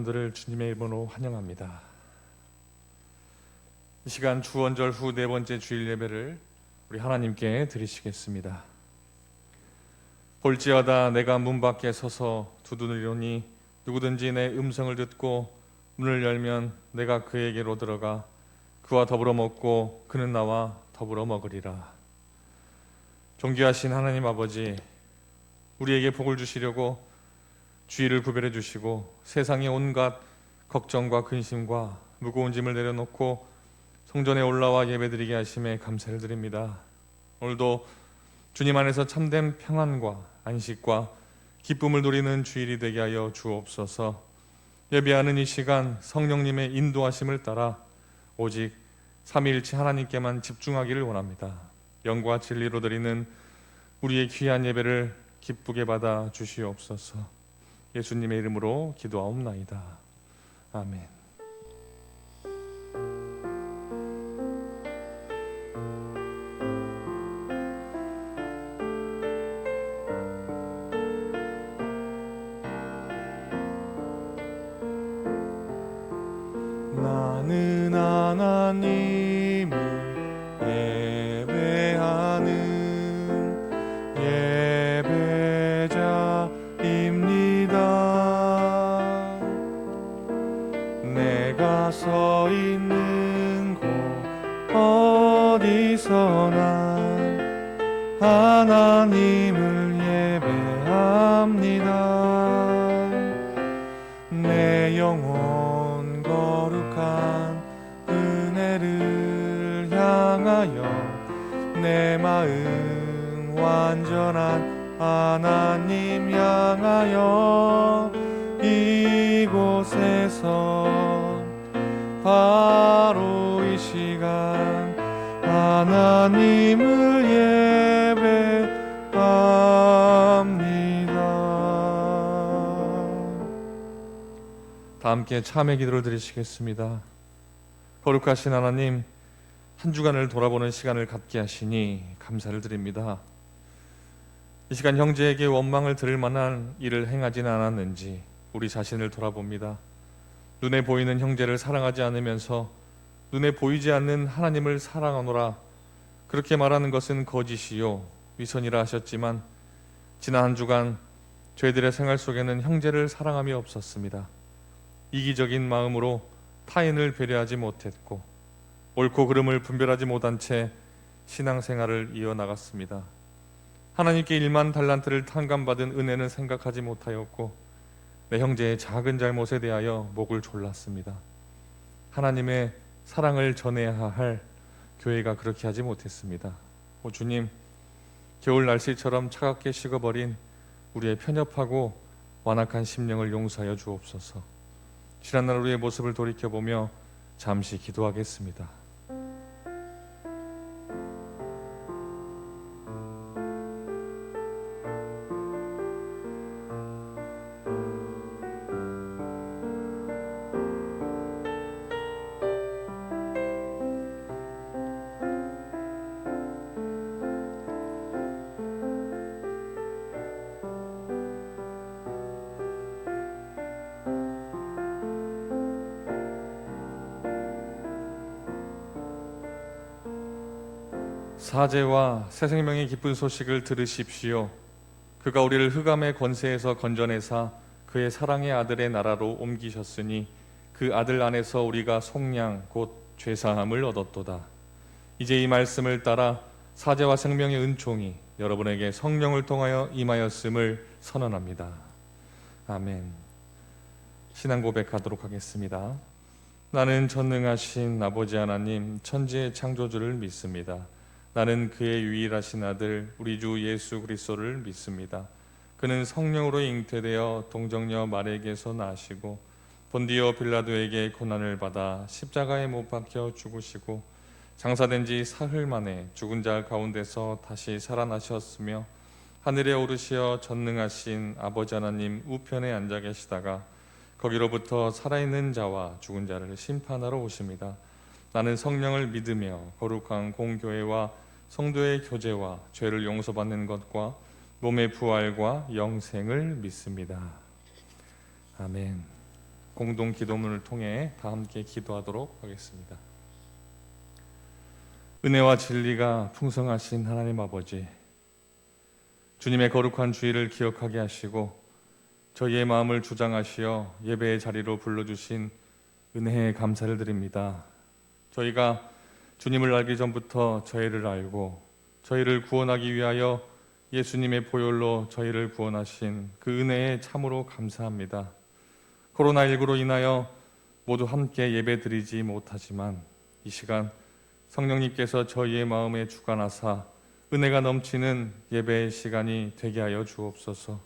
여러분들을 주님의 이름으로 환영합니다. 이 시간 주원절 후 네 번째 주일 예배를 우리 하나님께 드리시겠습니다. 볼지어다 내가 문 밖에 서서 두드리노니 누구든지 내 음성을 듣고 문을 열면 내가 그에게로 들어가 그와 더불어 먹고 그는 나와 더불어 먹으리라. 존귀하신 하나님 아버지, 우리에게 복을 주시려고 주의를 구별해 주시고 세상의 온갖 걱정과 근심과 무거운 짐을 내려놓고 성전에 올라와 예배드리게 하심에 감사를 드립니다. 오늘도 주님 안에서 참된 평안과 안식과 기쁨을 누리는 주일이 되게 하여 주옵소서. 예배하는 이 시간 성령님의 인도하심을 따라 오직 삼위일체 하나님께만 집중하기를 원합니다. 영과 진리로 드리는 우리의 귀한 예배를 기쁘게 받아 주시옵소서. 예수님의 이름으로 기도하옵나이다. 아멘. 나는 하나님을 예배하는 예배자입니다. 내가 서 있는 곳 어디서나 하나님을 예배합니다. 내 영혼 거룩한 은혜를 향하여 내 마음 완전한 하나님 향하여 이곳에서 바로 이 시간 하나님을 예배합니다. 다 함께 참회 기도를 드리시겠습니다. 거룩하신 하나님, 한 주간을 돌아보는 시간을 갖게 하시니 감사를 드립니다. 이 시간 형제에게 원망을 들을 만한 일을 행하지는 않았는지 우리 자신을 돌아봅니다. 눈에 보이는 형제를 사랑하지 않으면서 눈에 보이지 않는 하나님을 사랑하노라, 그렇게 말하는 것은 거짓이요 위선이라 하셨지만 지난 한 주간 저희들의 생활 속에는 형제를 사랑함이 없었습니다. 이기적인 마음으로 타인을 배려하지 못했고 옳고 그름을 분별하지 못한 채 신앙생활을 이어나갔습니다. 하나님께 1만 달란트를 탕감받은 은혜는 생각하지 못하였고 내 형제의 작은 잘못에 대하여 목을 졸랐습니다. 하나님의 사랑을 전해야 할 교회가 그렇게 하지 못했습니다. 오 주님, 겨울 날씨처럼 차갑게 식어버린 우리의 편협하고 완악한 심령을 용서하여 주옵소서. 지난날 우리의 모습을 돌이켜보며 잠시 기도하겠습니다. 사제와 새 생명의 기쁜 소식을 들으십시오. 그가 우리를 흑암의 권세에서 건져내사 그의 사랑의 아들의 나라로 옮기셨으니 그 아들 안에서 우리가 속량 곧 죄사함을 얻었도다. 이제 이 말씀을 따라 사제와 생명의 은총이 여러분에게 성령을 통하여 임하였음을 선언합니다. 아멘. 신앙 고백하도록 하겠습니다. 나는 전능하신 아버지 하나님 천지의 창조주를 믿습니다. 나는 그의 유일하신 아들 우리 주 예수 그리스도를 믿습니다. 그는 성령으로 잉태되어 동정녀 마리아에게서 나시고 본디오 빌라도에게 고난을 받아 십자가에 못 박혀 죽으시고 장사된 지 사흘 만에 죽은 자 가운데서 다시 살아나셨으며 하늘에 오르시어 전능하신 아버지 하나님 우편에 앉아 계시다가 거기로부터 살아있는 자와 죽은 자를 심판하러 오십니다. 나는 성령을 믿으며 거룩한 공교회와 성도의 교제와 죄를 용서받는 것과 몸의 부활과 영생을 믿습니다. 아멘. 공동 기도문을 통해 다 함께 기도하도록 하겠습니다. 은혜와 진리가 풍성하신 하나님 아버지, 주님의 거룩한 주일을 기억하게 하시고 저희의 마음을 주장하시어 예배의 자리로 불러주신 은혜에 감사를 드립니다. 저희가 주님을 알기 전부터 저희를 알고 저희를 구원하기 위하여 예수님의 보혈로 저희를 구원하신 그 은혜에 참으로 감사합니다. 코로나19로 인하여 모두 함께 예배드리지 못하지만 이 시간 성령님께서 저희의 마음에 주관하사 은혜가 넘치는 예배의 시간이 되게 하여 주옵소서.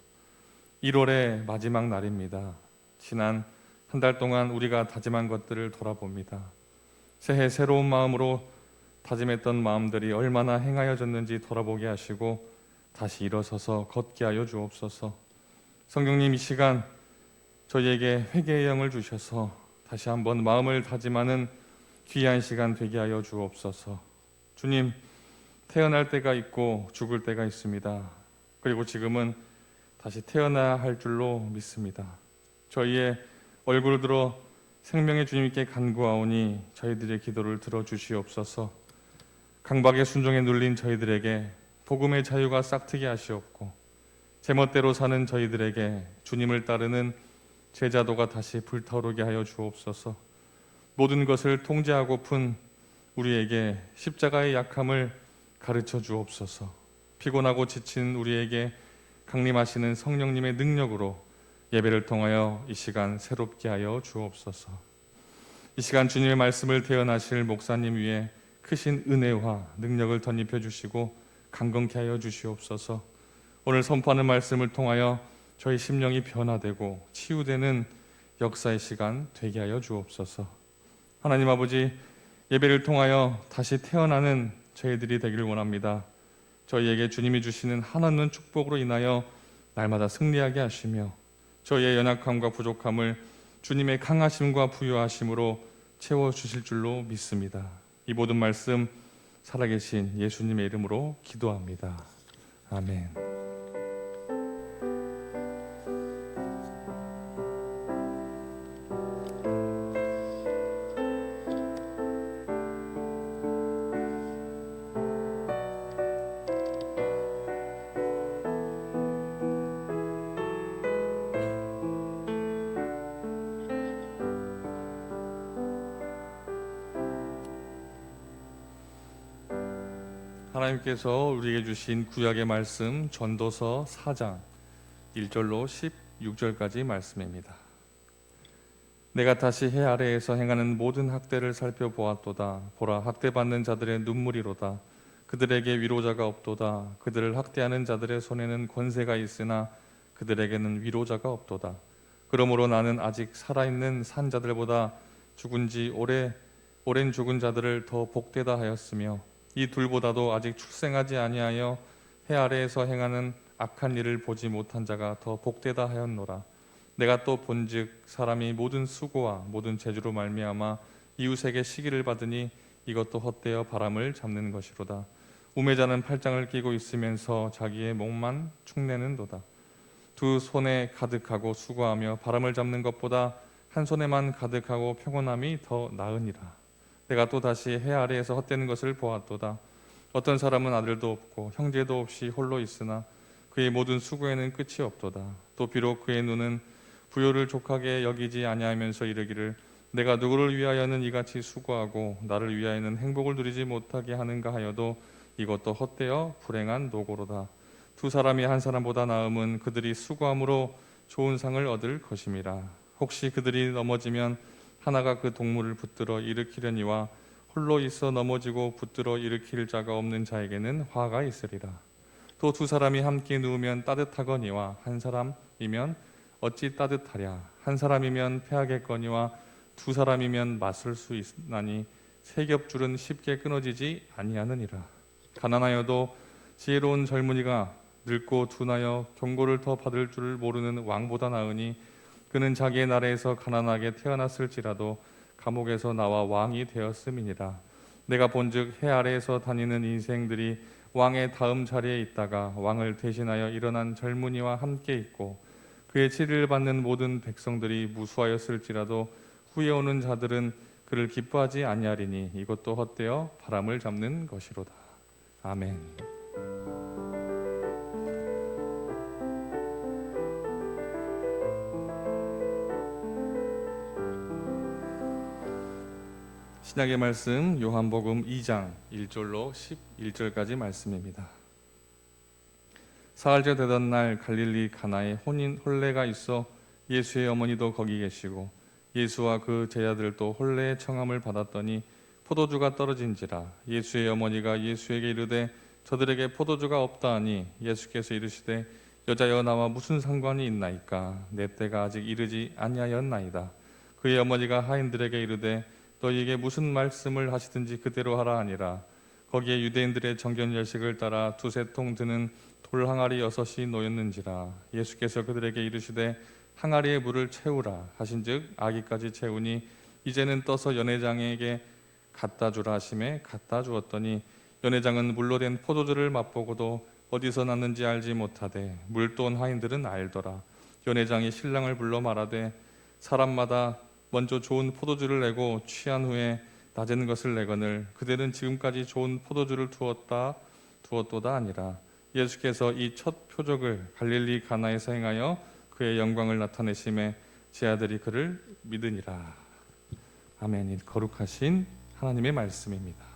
1월의 마지막 날입니다. 지난 한 달 동안 우리가 다짐한 것들을 돌아봅니다. 새해 새로운 마음으로 다짐했던 마음들이 얼마나 행하여졌는지 돌아보게 하시고 다시 일어서서 걷게 하여 주옵소서. 성령님, 이 시간 저희에게 회개의 영을 주셔서 다시 한번 마음을 다짐하는 귀한 시간 되게 하여 주옵소서. 주님, 태어날 때가 있고 죽을 때가 있습니다. 그리고 지금은 다시 태어나야 할 줄로 믿습니다. 저희의 얼굴을 들어 생명의 주님께 간구하오니 저희들의 기도를 들어주시옵소서. 강박의 순종에 눌린 저희들에게 복음의 자유가 싹트게 하시옵고 제멋대로 사는 저희들에게 주님을 따르는 제자도가 다시 불타오르게 하여 주옵소서. 모든 것을 통제하고픈 우리에게 십자가의 약함을 가르쳐 주옵소서. 피곤하고 지친 우리에게 강림하시는 성령님의 능력으로 예배를 통하여 이 시간 새롭게 하여 주옵소서. 이 시간 주님의 말씀을 대언하실 목사님 위에 크신 은혜와 능력을 덧입혀 주시고 강건케 하여 주시옵소서. 오늘 선포하는 말씀을 통하여 저희 심령이 변화되고 치유되는 역사의 시간 되게 하여 주옵소서. 하나님 아버지, 예배를 통하여 다시 태어나는 저희들이 되기를 원합니다. 저희에게 주님이 주시는 한없는 축복으로 인하여 날마다 승리하게 하시며 저희의 연약함과 부족함을 주님의 강하심과 부유하심으로 채워주실 줄로 믿습니다. 이 모든 말씀 살아계신 예수님의 이름으로 기도합니다. 아멘. 하나님께서 우리에게 주신 구약의 말씀 전도서 4장 1절로 16절까지 말씀입니다. 내가 다시 해 아래에서 행하는 모든 학대를 살펴보았도다. 보라, 학대받는 자들의 눈물이로다. 그들에게 위로자가 없도다. 그들을 학대하는 자들의 손에는 권세가 있으나 그들에게는 위로자가 없도다. 그러므로 나는 아직 살아있는 산 자들보다 죽은 지 오랜 죽은 자들을 더 복되다 하였으며 이 둘보다도 아직 출생하지 아니하여 해 아래에서 행하는 악한 일을 보지 못한 자가 더 복되다 하였노라. 내가 또 본즉 사람이 모든 수고와 모든 재주로 말미암아 이웃에게 시기를 받으니 이것도 헛되어 바람을 잡는 것이로다. 우매자는 팔짱을 끼고 있으면서 자기의 목만 축내는도다. 두 손에 가득하고 수고하며 바람을 잡는 것보다 한 손에만 가득하고 평온함이 더 나으니라. 내가 또 다시 해 아래에서 헛되는 것을 보았도다. 어떤 사람은 아들도 없고 형제도 없이 홀로 있으나 그의 모든 수고에는 끝이 없도다. 또 비록 그의 눈은 부요를 족하게 여기지 아니하면서 이르기를 내가 누구를 위하여는 이같이 수고하고 나를 위하여는 행복을 누리지 못하게 하는가 하여도 이것도 헛되어 불행한 노고로다. 두 사람이 한 사람보다 나음은 그들이 수고함으로 좋은 상을 얻을 것임이라. 혹시 그들이 넘어지면 하나가 그 동물을 붙들어 일으키려니와 홀로 있어 넘어지고 붙들어 일으킬 자가 없는 자에게는 화가 있으리라. 또 두 사람이 함께 누우면 따뜻하거니와 한 사람이면 어찌 따뜻하랴. 한 사람이면 패하겠거니와 두 사람이면 맞설 수 있나니 세 겹줄은 쉽게 끊어지지 아니하느니라. 가난하여도 지혜로운 젊은이가 늙고 둔하여 경고를 더 받을 줄을 모르는 왕보다 나으니 그는 자기의 나라에서 가난하게 태어났을지라도 감옥에서 나와 왕이 되었음이니라. 내가 본즉 해 아래에서 다니는 인생들이 왕의 다음 자리에 있다가 왕을 대신하여 일어난 젊은이와 함께 있고 그의 치리를 받는 모든 백성들이 무수하였을지라도 후에 오는 자들은 그를 기뻐하지 아니하리니 이것도 헛되어 바람을 잡는 것이로다. 아멘. 신약의 말씀 요한복음 2장 1절로 11절까지 말씀입니다. 사흘째 되던 날 갈릴리 가나에 혼례가 있어 예수의 어머니도 거기 계시고 예수와 그 제자들도 혼례의 청함을 받았더니 포도주가 떨어진지라. 예수의 어머니가 예수에게 이르되 저들에게 포도주가 없다 하니 예수께서 이르시되 여자여 나와 무슨 상관이 있나이까? 내 때가 아직 이르지 아니하였나이다. 그의 어머니가 하인들에게 이르되 너희에게 무슨 말씀을 하시든지 그대로 하라 하니라. 거기에 유대인들의 정견 열식을 따라 두세 통 드는 돌 항아리 6이 놓였는지라. 예수께서 그들에게 이르시되 항아리에 물을 채우라 하신즉 아기까지 채우니 이제는 떠서 연회장에게 갖다 주라 하심에 갖다 주었더니 연회장은 물로 된 포도주를 맛보고도 어디서 났는지 알지 못하되 물돈 하인들은 알더라. 연회장이 신랑을 불러 말하되 사람마다 먼저 좋은 포도주를 내고 취한 후에 낮은 것을 내거늘 그대는 지금까지 좋은 포도주를 두었도다 아니라. 예수께서 이 첫 표적을 갈릴리 가나에서 행하여 그의 영광을 나타내심에 제 아들이 그를 믿으니라. 아멘. 거룩하신 하나님의 말씀입니다.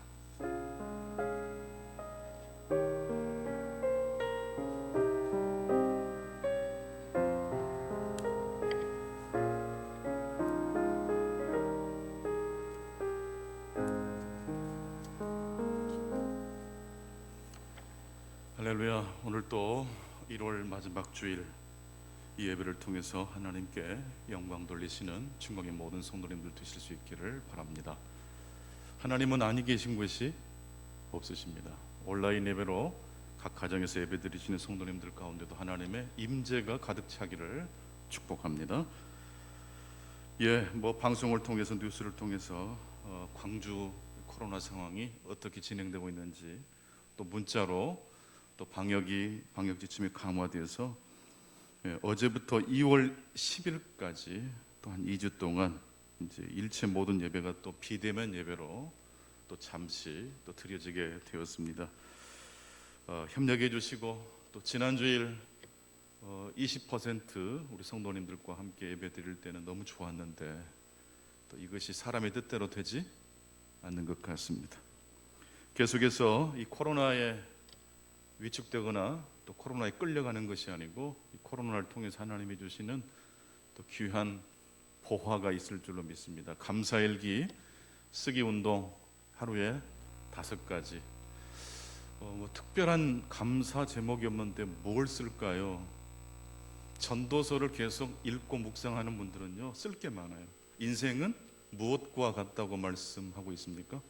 할렐루야. 오늘 또 1월 마지막 주일 이 예배를 통해서 하나님께 영광 돌리시는 중국의 모든 성도님들 되실 수 있기를 바랍니다. 하나님은 아니 계신 곳이 없으십니다. 온라인 예배로 각 가정에서 예배 드리시는 성도님들 가운데도 하나님의 임재가 가득 차기를 축복합니다. 방송을 통해서 뉴스를 통해서 광주 코로나 상황이 어떻게 진행되고 있는지 또 문자로 또 방역 지침이 강화되어서 어제부터 2월 10일까지 또 한 2주 동안 이제 일체 모든 예배가 또 비대면 예배로 또 잠시 또 드려지게 되었습니다. 협력해 주시고 또 지난주일 20% 우리 성도님들과 함께 예배 드릴 때는 너무 좋았는데 또 이것이 사람의 뜻대로 되지 않는 것 같습니다. 계속해서 이 코로나에 위축되거나 또 코로나에 끌려가는 것이 아니고 이 코로나를 통해서 하나님이 주시는 또 귀한 보화가 있을 줄로 믿습니다. 감사일기 쓰기 운동 하루에 5가지. 특별한 감사 제목이 없는데 뭘 쓸까요? 전도서를 계속 읽고 묵상하는 분들은요 쓸 게 많아요. 인생은 무엇과 같다고 말씀하고 있습니까?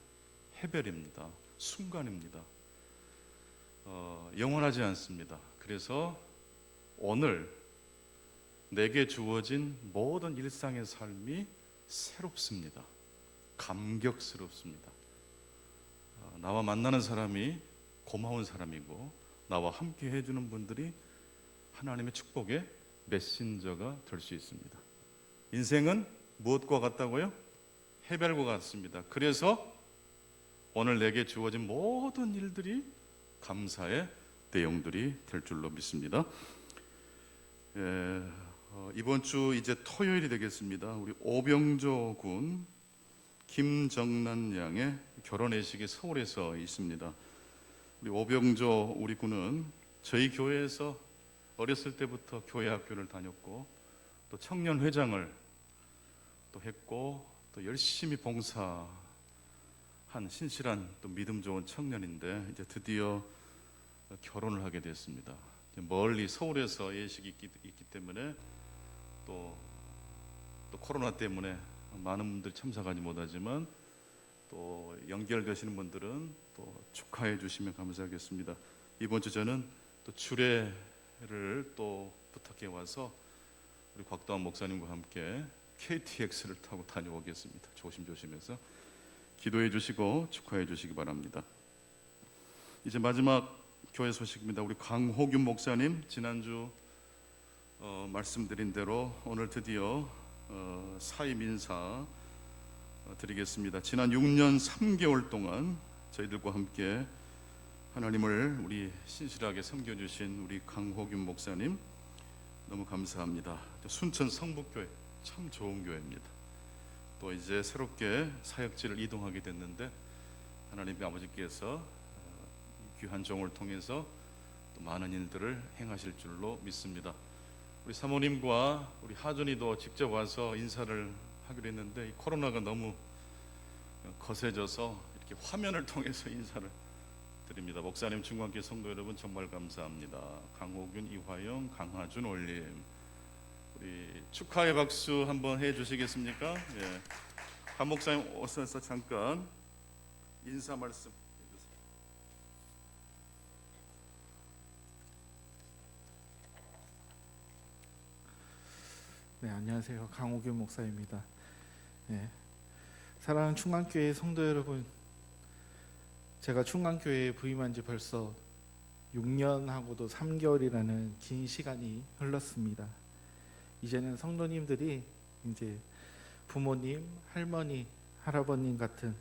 해별입니다. 순간입니다. 영원하지 않습니다. 그래서 오늘 내게 주어진 모든 일상의 삶이 새롭습니다. 감격스럽습니다. 나와 만나는 사람이 고마운 사람이고 나와 함께 해주는 분들이 하나님의 축복의 메신저가 될 수 있습니다. 인생은 무엇과 같다고요? 해별과 같습니다. 그래서 오늘 내게 주어진 모든 일들이 감사의 내용들이 될 줄로 믿습니다. 이번 주 이제 토요일이 되겠습니다. 우리 오병조 군 김정란 양의 결혼회식이 서울에서 있습니다. 우리 오병조 우리 군은 저희 교회에서 어렸을 때부터 교회 학교를 다녔고 또 청년 회장을 또 했고 또 열심히 봉사한 신실한 또 믿음 좋은 청년인데 이제 드디어 결혼을 하게 됐습니다. 멀리 서울에서 예식이 있기 때문에 또 코로나 때문에 많은 분들이 참석하지 못하지만 또 연결되시는 분들은 또 축하해 주시면 감사하겠습니다. 이번 주 저는 또 주례를 또 부탁해 와서 우리 곽다원 목사님과 함께 KTX를 타고 다녀오겠습니다. 조심조심해서 기도해 주시고 축하해 주시기 바랍니다. 이제 마지막 교회 소식입니다. 우리 강호균 목사님 지난주 말씀드린 대로 오늘 드디어 사임 인사 드리겠습니다. 지난 6년 3개월 동안 저희들과 함께 하나님을 우리 신실하게 섬겨주신 우리 강호균 목사님 너무 감사합니다. 순천 성북교회 참 좋은 교회입니다. 또 이제 새롭게 사역지를 이동하게 됐는데 하나님의 아버지께서 귀한 종을 통해서 또 많은 일들을 행하실 줄로 믿습니다. 우리 사모님과 우리 하준이도 직접 와서 인사를 하기로 했는데 이 코로나가 너무 거세져서 이렇게 화면을 통해서 인사를 드립니다. 목사님, 중간교회 성도 여러분 정말 감사합니다. 강호균, 이화영, 강하준 올림, 우리 축하의 박수 한번 해주시겠습니까? 예. 한 목사님 오셔서 잠깐 인사 말씀 해주세요. 네, 안녕하세요. 강호균 목사입니다. 네, 사랑하는 충만교회 성도 여러분, 제가 충만교회에 부임한 지 벌써 6년하고도 3개월이라는 긴 시간이 흘렀습니다. 이제는 성도님들이 이제 부모님, 할머니, 할아버님 같은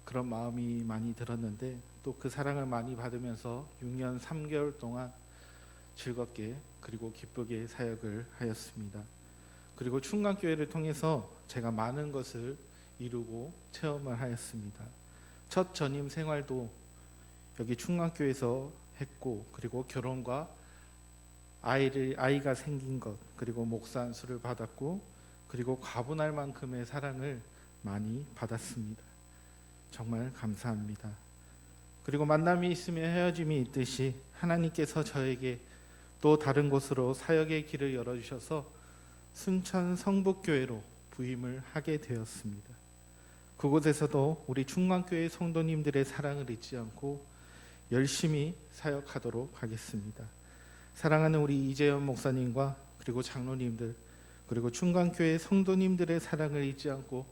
그런 마음이 많이 들었는데 또 그 사랑을 많이 받으면서 6년 3개월 동안 즐겁게 그리고 기쁘게 사역을 하였습니다. 그리고 충만교회를 통해서 제가 많은 것을 이루고 체험을 하였습니다. 첫 전임 생활도 여기 충만교회에서 했고, 그리고 결혼과 아이가 생긴 것, 그리고 목사 안수를 받았고, 그리고 과분할 만큼의 사랑을 많이 받았습니다. 정말 감사합니다. 그리고 만남이 있으면 헤어짐이 있듯이 하나님께서 저에게 또 다른 곳으로 사역의 길을 열어주셔서 순천 성북교회로 부임을 하게 되었습니다. 그곳에서도 우리 충만교회 성도님들의 사랑을 잊지 않고 열심히 사역하도록 하겠습니다. 사랑하는 우리 이재현 목사님과 그리고 장로님들, 그리고 충만교회 성도님들의 사랑을 잊지 않고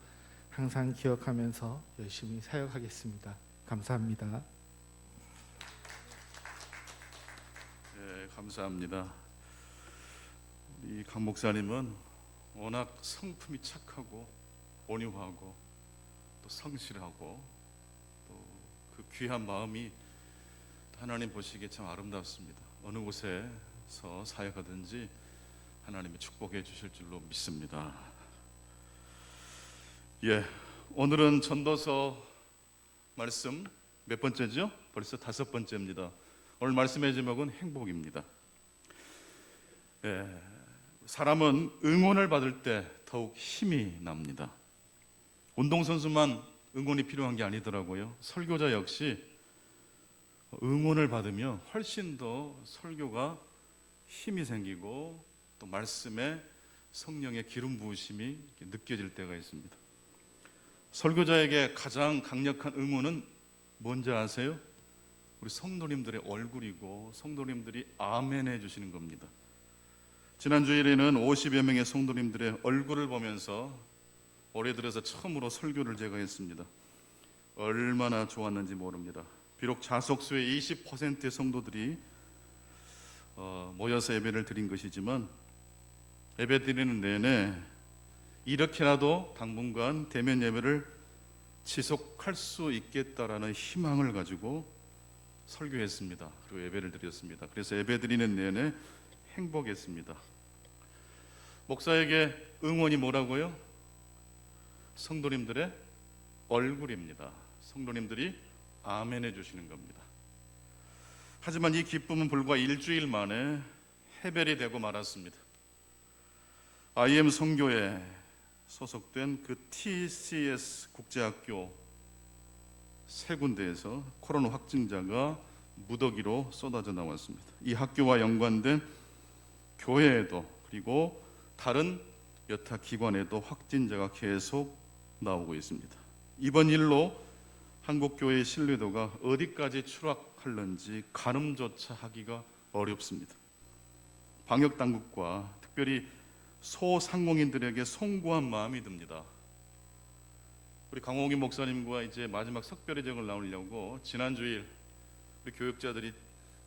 항상 기억하면서 열심히 사역하겠습니다. 감사합니다. 네, 감사합니다. 우리 강 목사님은 워낙 성품이 착하고 온유하고 또 성실하고 또 그 귀한 마음이 하나님 보시기에 참 아름답습니다. 어느 곳에서 사역하든지 하나님이 축복해 주실 줄로 믿습니다. 예, 오늘은 전도서 말씀 몇 번째죠? 벌써 5번째입니다. 오늘 말씀의 제목은 행복입니다. 예, 사람은 응원을 받을 때 더욱 힘이 납니다. 운동선수만 응원이 필요한 게 아니더라고요. 설교자 역시 응원을 받으면 훨씬 더 설교가 힘이 생기고 또 말씀에 성령의 기름 부으심이 느껴질 때가 있습니다. 설교자에게 가장 강력한 응원은 뭔지 아세요? 우리 성도님들의 얼굴이고 성도님들이 아멘 해주시는 겁니다. 지난 주일에는 50여 명의 성도님들의 얼굴을 보면서 올해 들어서 처음으로 설교를 제가 했습니다. 얼마나 좋았는지 모릅니다. 비록 자석수의 20%의 성도들이 모여서 예배를 드린 것이지만 예배 드리는 내내 이렇게라도 당분간 대면 예배를 지속할 수 있겠다라는 희망을 가지고 설교했습니다. 그리고 예배를 드렸습니다. 그래서 예배 드리는 내내 행복했습니다. 목사에게 응원이 뭐라고요? 성도님들의 얼굴입니다. 성도님들이 아멘 해주시는 겁니다. 하지만 이 기쁨은 불과 일주일 만에 해별이 되고 말았습니다. IM 선교에 소속된 그 TCS 국제학교 3군데에서 코로나 확진자가 무더기로 쏟아져 나왔습니다. 이 학교와 연관된 교회에도 그리고 다른 여타 기관에도 확진자가 계속 나오고 있습니다. 이번 일로 한국교회의 신뢰도가 어디까지 추락할는지 가늠조차 하기가 어렵습니다. 방역당국과 특별히 소상공인들에게 송구한 마음이 듭니다. 우리 강호기 목사님과 이제 마지막 석별회정을 나누려고 지난주일 우리 교육자들이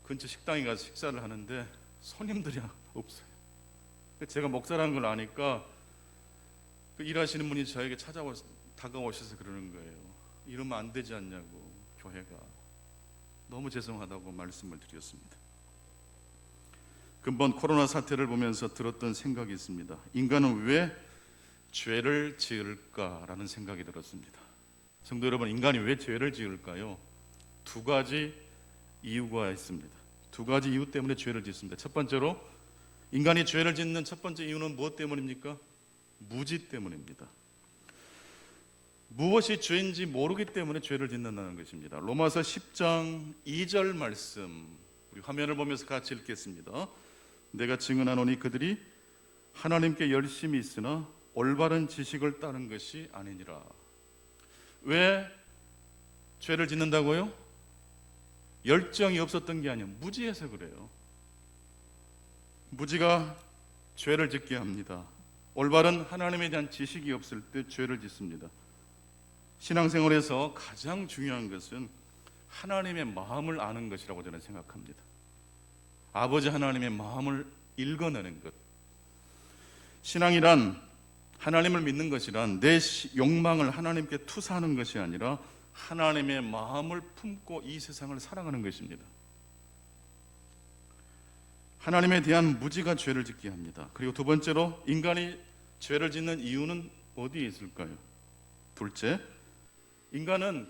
근처 식당에 가서 식사를 하는데 손님들이 없어요. 제가 목사라는 걸 아니까 그 일하시는 분이 저에게 다가오셔서 그러는 거예요. 이러면 안 되지 않냐고, 교회가. 너무 죄송하다고 말씀을 드렸습니다. 근본 코로나 사태를 보면서 들었던 생각이 있습니다. 인간은 왜 죄를 지을까라는 생각이 들었습니다. 성도 여러분, 인간이 왜 죄를 지을까요? 두 가지 이유가 있습니다. 두 가지 이유 때문에 죄를 짓습니다. 첫 번째로, 인간이 죄를 짓는 첫 번째 이유는 무엇 때문입니까? 무지 때문입니다. 무엇이 죄인지 모르기 때문에 죄를 짓는다는 것입니다. 로마서 10장 2절 말씀, 우리 화면을 보면서 같이 읽겠습니다. 내가 증언하노니 그들이 하나님께 열심히 있으나 올바른 지식을 따른 것이 아니니라. 왜 죄를 짓는다고요? 열정이 없었던 게 아니에요. 무지해서 그래요. 무지가 죄를 짓게 합니다. 올바른 하나님에 대한 지식이 없을 때 죄를 짓습니다. 신앙생활에서 가장 중요한 것은 하나님의 마음을 아는 것이라고 저는 생각합니다. 아버지 하나님의 마음을 읽어내는 것. 신앙이란, 하나님을 믿는 것이란 내 욕망을 하나님께 투사하는 것이 아니라 하나님의 마음을 품고 이 세상을 살아가는 것입니다. 하나님에 대한 무지가 죄를 짓게 합니다. 그리고 두 번째로, 인간이 죄를 짓는 이유는 어디에 있을까요? 둘째, 인간은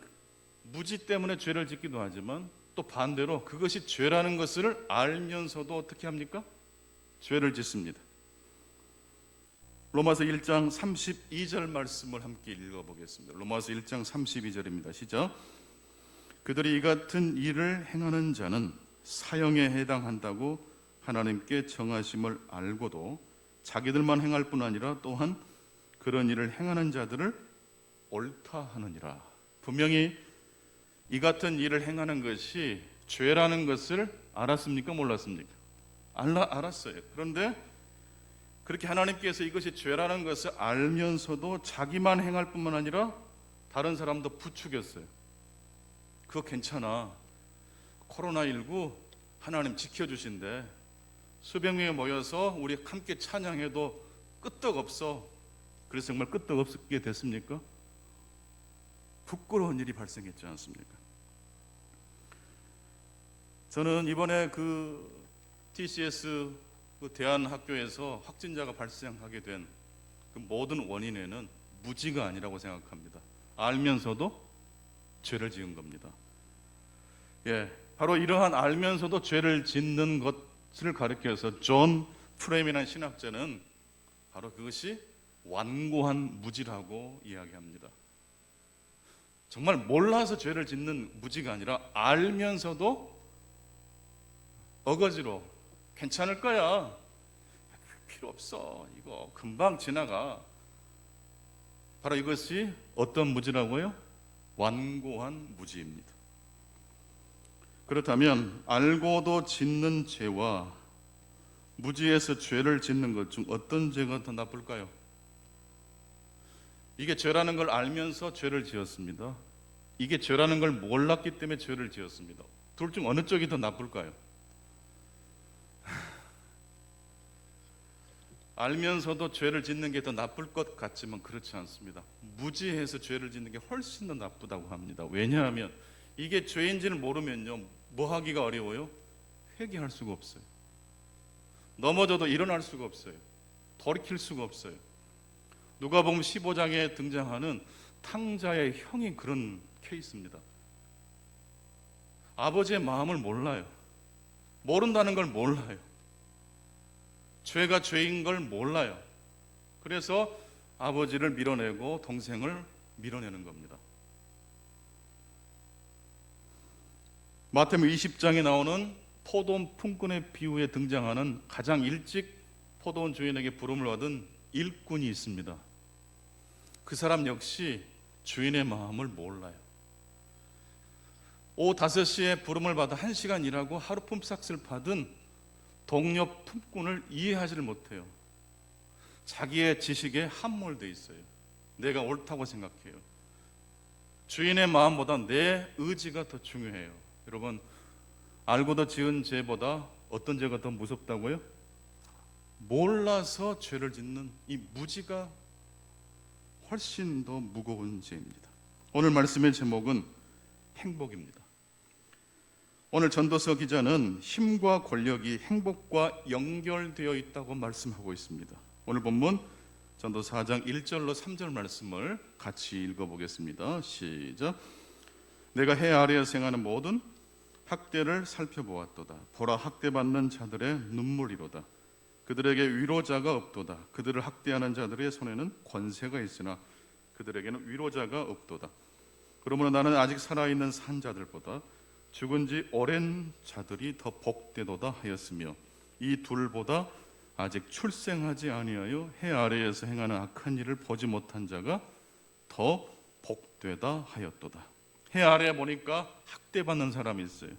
무지 때문에 죄를 짓기도 하지만 또 반대로 그것이 죄라는 것을 알면서도 어떻게 합니까? 죄를 짓습니다. 로마서 1장 32절 말씀을 함께 읽어보겠습니다. 로마서 1장 32절입니다. 시작. 그들이 이 같은 일을 행하는 자는 사형에 해당한다고 하나님께 정하심을 알고도 자기들만 행할 뿐 아니라 또한 그런 일을 행하는 자들을 옳다 하느니라. 분명히 이 같은 일을 행하는 것이 죄라는 것을 알았습니까? 몰랐습니까? 알았어요. 그런데 그렇게 하나님께서 이것이 죄라는 것을 알면서도 자기만 행할 뿐만 아니라 다른 사람도 부추겼어요. 그거 괜찮아. 코로나19 하나님 지켜주신대. 수백 명이 모여서 우리 함께 찬양해도 끄떡없어. 그래서 정말 끄떡없게 됐습니까? 부끄러운 일이 발생했지 않습니까? 저는 이번에 그 TCS 그 대한학교에서 확진자가 발생하게 된 그 모든 원인에는 무지가 아니라고 생각합니다. 알면서도 죄를 지은 겁니다. 바로 이러한 알면서도 죄를 짓는 것을 가리켜서 존 프레임이라는 신학자는 바로 그것이 완고한 무지라고 이야기합니다. 정말 몰라서 죄를 짓는 무지가 아니라 알면서도 어거지로 괜찮을 거야, 필요 없어, 이거 금방 지나가. 바로 이것이 어떤 무지라고요? 완고한 무지입니다. 그렇다면 알고도 짓는 죄와 무지해서 죄를 짓는 것 중 어떤 죄가 더 나쁠까요? 이게 죄라는 걸 알면서 죄를 지었습니다. 이게 죄라는 걸 몰랐기 때문에 죄를 지었습니다. 둘 중 어느 쪽이 더 나쁠까요? 알면서도 죄를 짓는 게 더 나쁠 것 같지만 그렇지 않습니다. 무지해서 죄를 짓는 게 훨씬 더 나쁘다고 합니다. 왜냐하면 이게 죄인지를 모르면요, 뭐 하기가 어려워요? 회개할 수가 없어요. 넘어져도 일어날 수가 없어요. 돌이킬 수가 없어요. 누가복음 15장에 등장하는 탕자의 형이 그런 케이스입니다. 아버지의 마음을 몰라요. 모른다는 걸 몰라요. 죄가 죄인 걸 몰라요. 그래서 아버지를 밀어내고 동생을 밀어내는 겁니다. 마태복음 20장에 나오는 포도원 품꾼의 비유에 등장하는 가장 일찍 포도원 주인에게 부름을 받은 일꾼이 있습니다. 그 사람 역시 주인의 마음을 몰라요. 오후 5시에 부름을 받아 1시간 일하고 하루 품삯을 받은 동료 품꾼을 이해하지를 못해요. 자기의 지식에 함몰되어 있어요. 내가 옳다고 생각해요. 주인의 마음보다 내 의지가 더 중요해요. 여러분, 알고도 지은 죄보다 어떤 죄가 더 무섭다고요? 몰라서 죄를 짓는 이 무지가 훨씬 더 무거운 죄입니다. 오늘 말씀의 제목은 행복입니다. 오늘 전도서 기자는 힘과 권력이 행복과 연결되어 있다고 말씀하고 있습니다. 오늘 본문 전도서 4장 1절로 3절 말씀을 같이 읽어보겠습니다. 시작. 내가 해 아래에서 행하는 모든 학대를 살펴보았도다. 보라, 학대받는 자들의 눈물이로다. 그들에게 위로자가 없도다. 그들을 학대하는 자들의 손에는 권세가 있으나 그들에게는 위로자가 없도다. 그러므로 나는 아직 살아있는 산 자들보다 죽은 지 오랜 자들이 더 복되도다 하였으며 이 둘보다 아직 출생하지 아니하여 해 아래에서 행하는 악한 일을 보지 못한 자가 더 복되다 하였도다. 해 아래에 보니까 학대받는 사람이 있어요.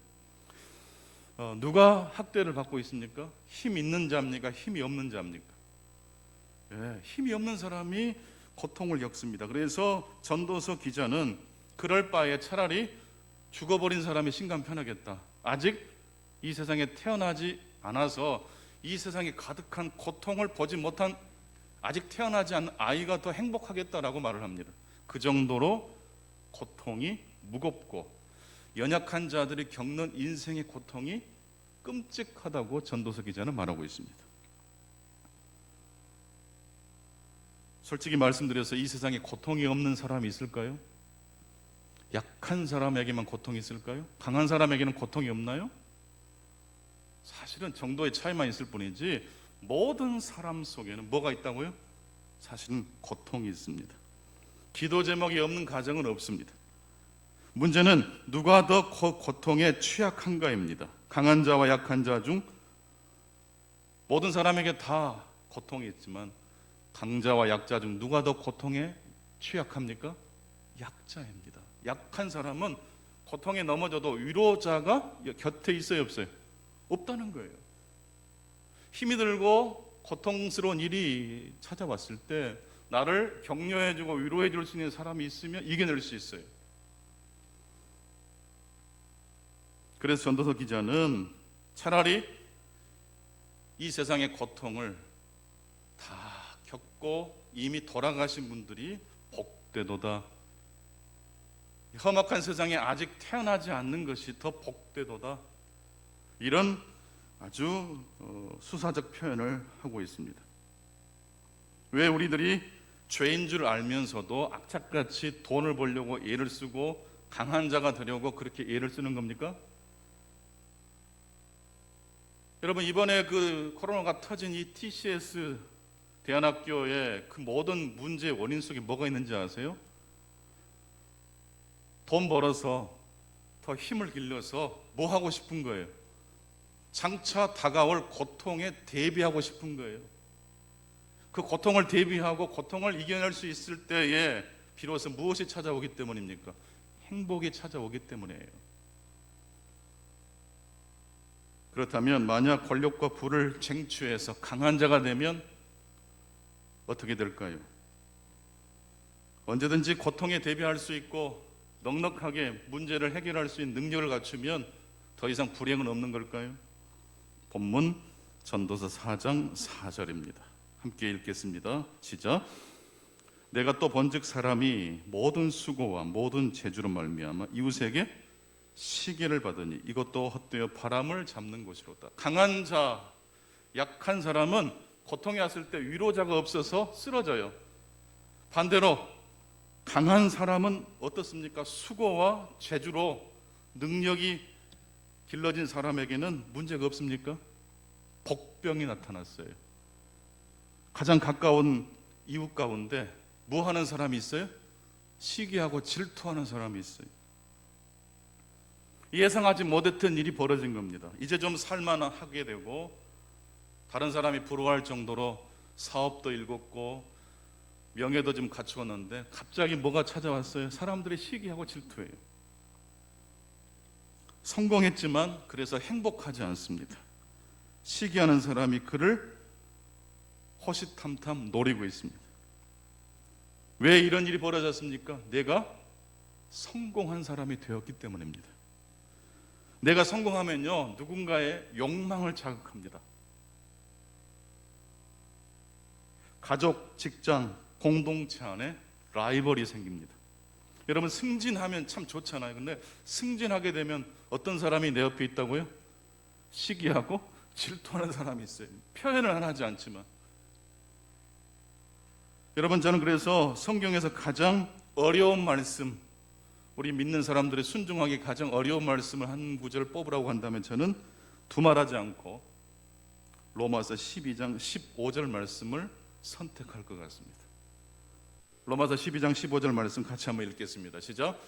누가 학대를 받고 있습니까? 힘 있는 자입니까? 힘이 없는 자입니까? 힘이 없는 사람이 고통을 겪습니다. 그래서 전도서 기자는 그럴 바에 차라리 죽어버린 사람이 심간 편하겠다. 아직 이 세상에 태어나지 않아서 이 세상에 가득한 고통을 보지 못한 아직 태어나지 않은 아이가 더 행복하겠다라고 말을 합니다. 그 정도로 고통이 무겁고 연약한 자들이 겪는 인생의 고통이 끔찍하다고 전도서 기자는 말하고 있습니다. 솔직히 말씀드려서 이 세상에 고통이 없는 사람이 있을까요? 약한 사람에게만 고통이 있을까요? 강한 사람에게는 고통이 없나요? 사실은 정도의 차이만 있을 뿐이지 모든 사람 속에는 뭐가 있다고요? 사실은 고통이 있습니다. 기도 제목이 없는 가정은 없습니다. 문제는 누가 더 고통에 취약한가입니다. 강한 자와 약한 자 중 모든 사람에게 다 고통이 있지만 강자와 약자 중 누가 더 고통에 취약합니까? 약자입니다. 약한 사람은 고통에 넘어져도 위로자가 곁에 있어요, 없어요? 없다는 거예요. 힘이 들고 고통스러운 일이 찾아왔을 때 나를 격려해주고 위로해줄 수 있는 사람이 있으면 이겨낼 수 있어요. 그래서 전도서 기자는 차라리 이 세상의 고통을 다 겪고 이미 돌아가신 분들이 복되도다. 험악한 세상에 아직 태어나지 않는 것이 더 복되도다. 이런 아주 수사적 표현을 하고 있습니다. 왜 우리들이 죄인 줄 알면서도 악착같이 돈을 벌려고 애를 쓰고 강한 자가 되려고 그렇게 애를 쓰는 겁니까? 여러분, 이번에 그 코로나가 터진 이 TCS 대안학교의 그 모든 문제의 원인 속에 뭐가 있는지 아세요? 돈 벌어서 더 힘을 길러서 뭐 하고 싶은 거예요? 장차 다가올 고통에 대비하고 싶은 거예요. 그 고통을 대비하고 고통을 이겨낼 수 있을 때에 비로소 무엇이 찾아오기 때문입니까? 행복이 찾아오기 때문이에요. 그렇다면 만약 권력과 부를 쟁취해서 강한 자가 되면 어떻게 될까요? 언제든지 고통에 대비할 수 있고 넉넉하게 문제를 해결할 수 있는 능력을 갖추면 더 이상 불행은 없는 걸까요? 본문 전도서 4장 4절입니다. 함께 읽겠습니다. 시작. 내가 또 본즉 사람이 모든 수고와 모든 재주로 말미암아 이웃에게 시기를 받으니 이것도 헛되어 바람을 잡는 것이로다. 강한 자, 약한 사람은 고통이 왔을 때 위로자가 없어서 쓰러져요. 반대로 강한 사람은 어떻습니까? 수고와 재주로 능력이 길러진 사람에게는 문제가 없습니까? 복병이 나타났어요. 가장 가까운 이웃 가운데 뭐 하는 사람이 있어요? 시기하고 질투하는 사람이 있어요. 예상하지 못했던 일이 벌어진 겁니다. 이제 좀 살만하게 되고 다른 사람이 부러워할 정도로 사업도 일궜고 명예도 좀 갖추었는데 갑자기 뭐가 찾아왔어요? 사람들이 시기하고 질투해요. 성공했지만 그래서 행복하지 않습니다. 시기하는 사람이 그를 호시탐탐 노리고 있습니다. 왜 이런 일이 벌어졌습니까? 내가 성공한 사람이 되었기 때문입니다. 내가 성공하면요, 누군가의 욕망을 자극합니다. 가족, 직장, 공동체 안에 라이벌이 생깁니다. 여러분, 승진하면 참 좋잖아요. 근데 승진하게 되면 어떤 사람이 내 옆에 있다고요? 시기하고 질투하는 사람이 있어요. 표현을 하지 않지만. 여러분, 저는 그래서 성경에서 가장 어려운 말씀, 우리 믿는 사람들의 순종하기 가장 어려운 말씀을 한 구절을 뽑으라고 한다면 저는 두말하지 않고 로마서 12장 15절 말씀을 선택할 것 같습니다. 로마서 12장 15절 말씀 같이 한번 읽겠습니다. 시작.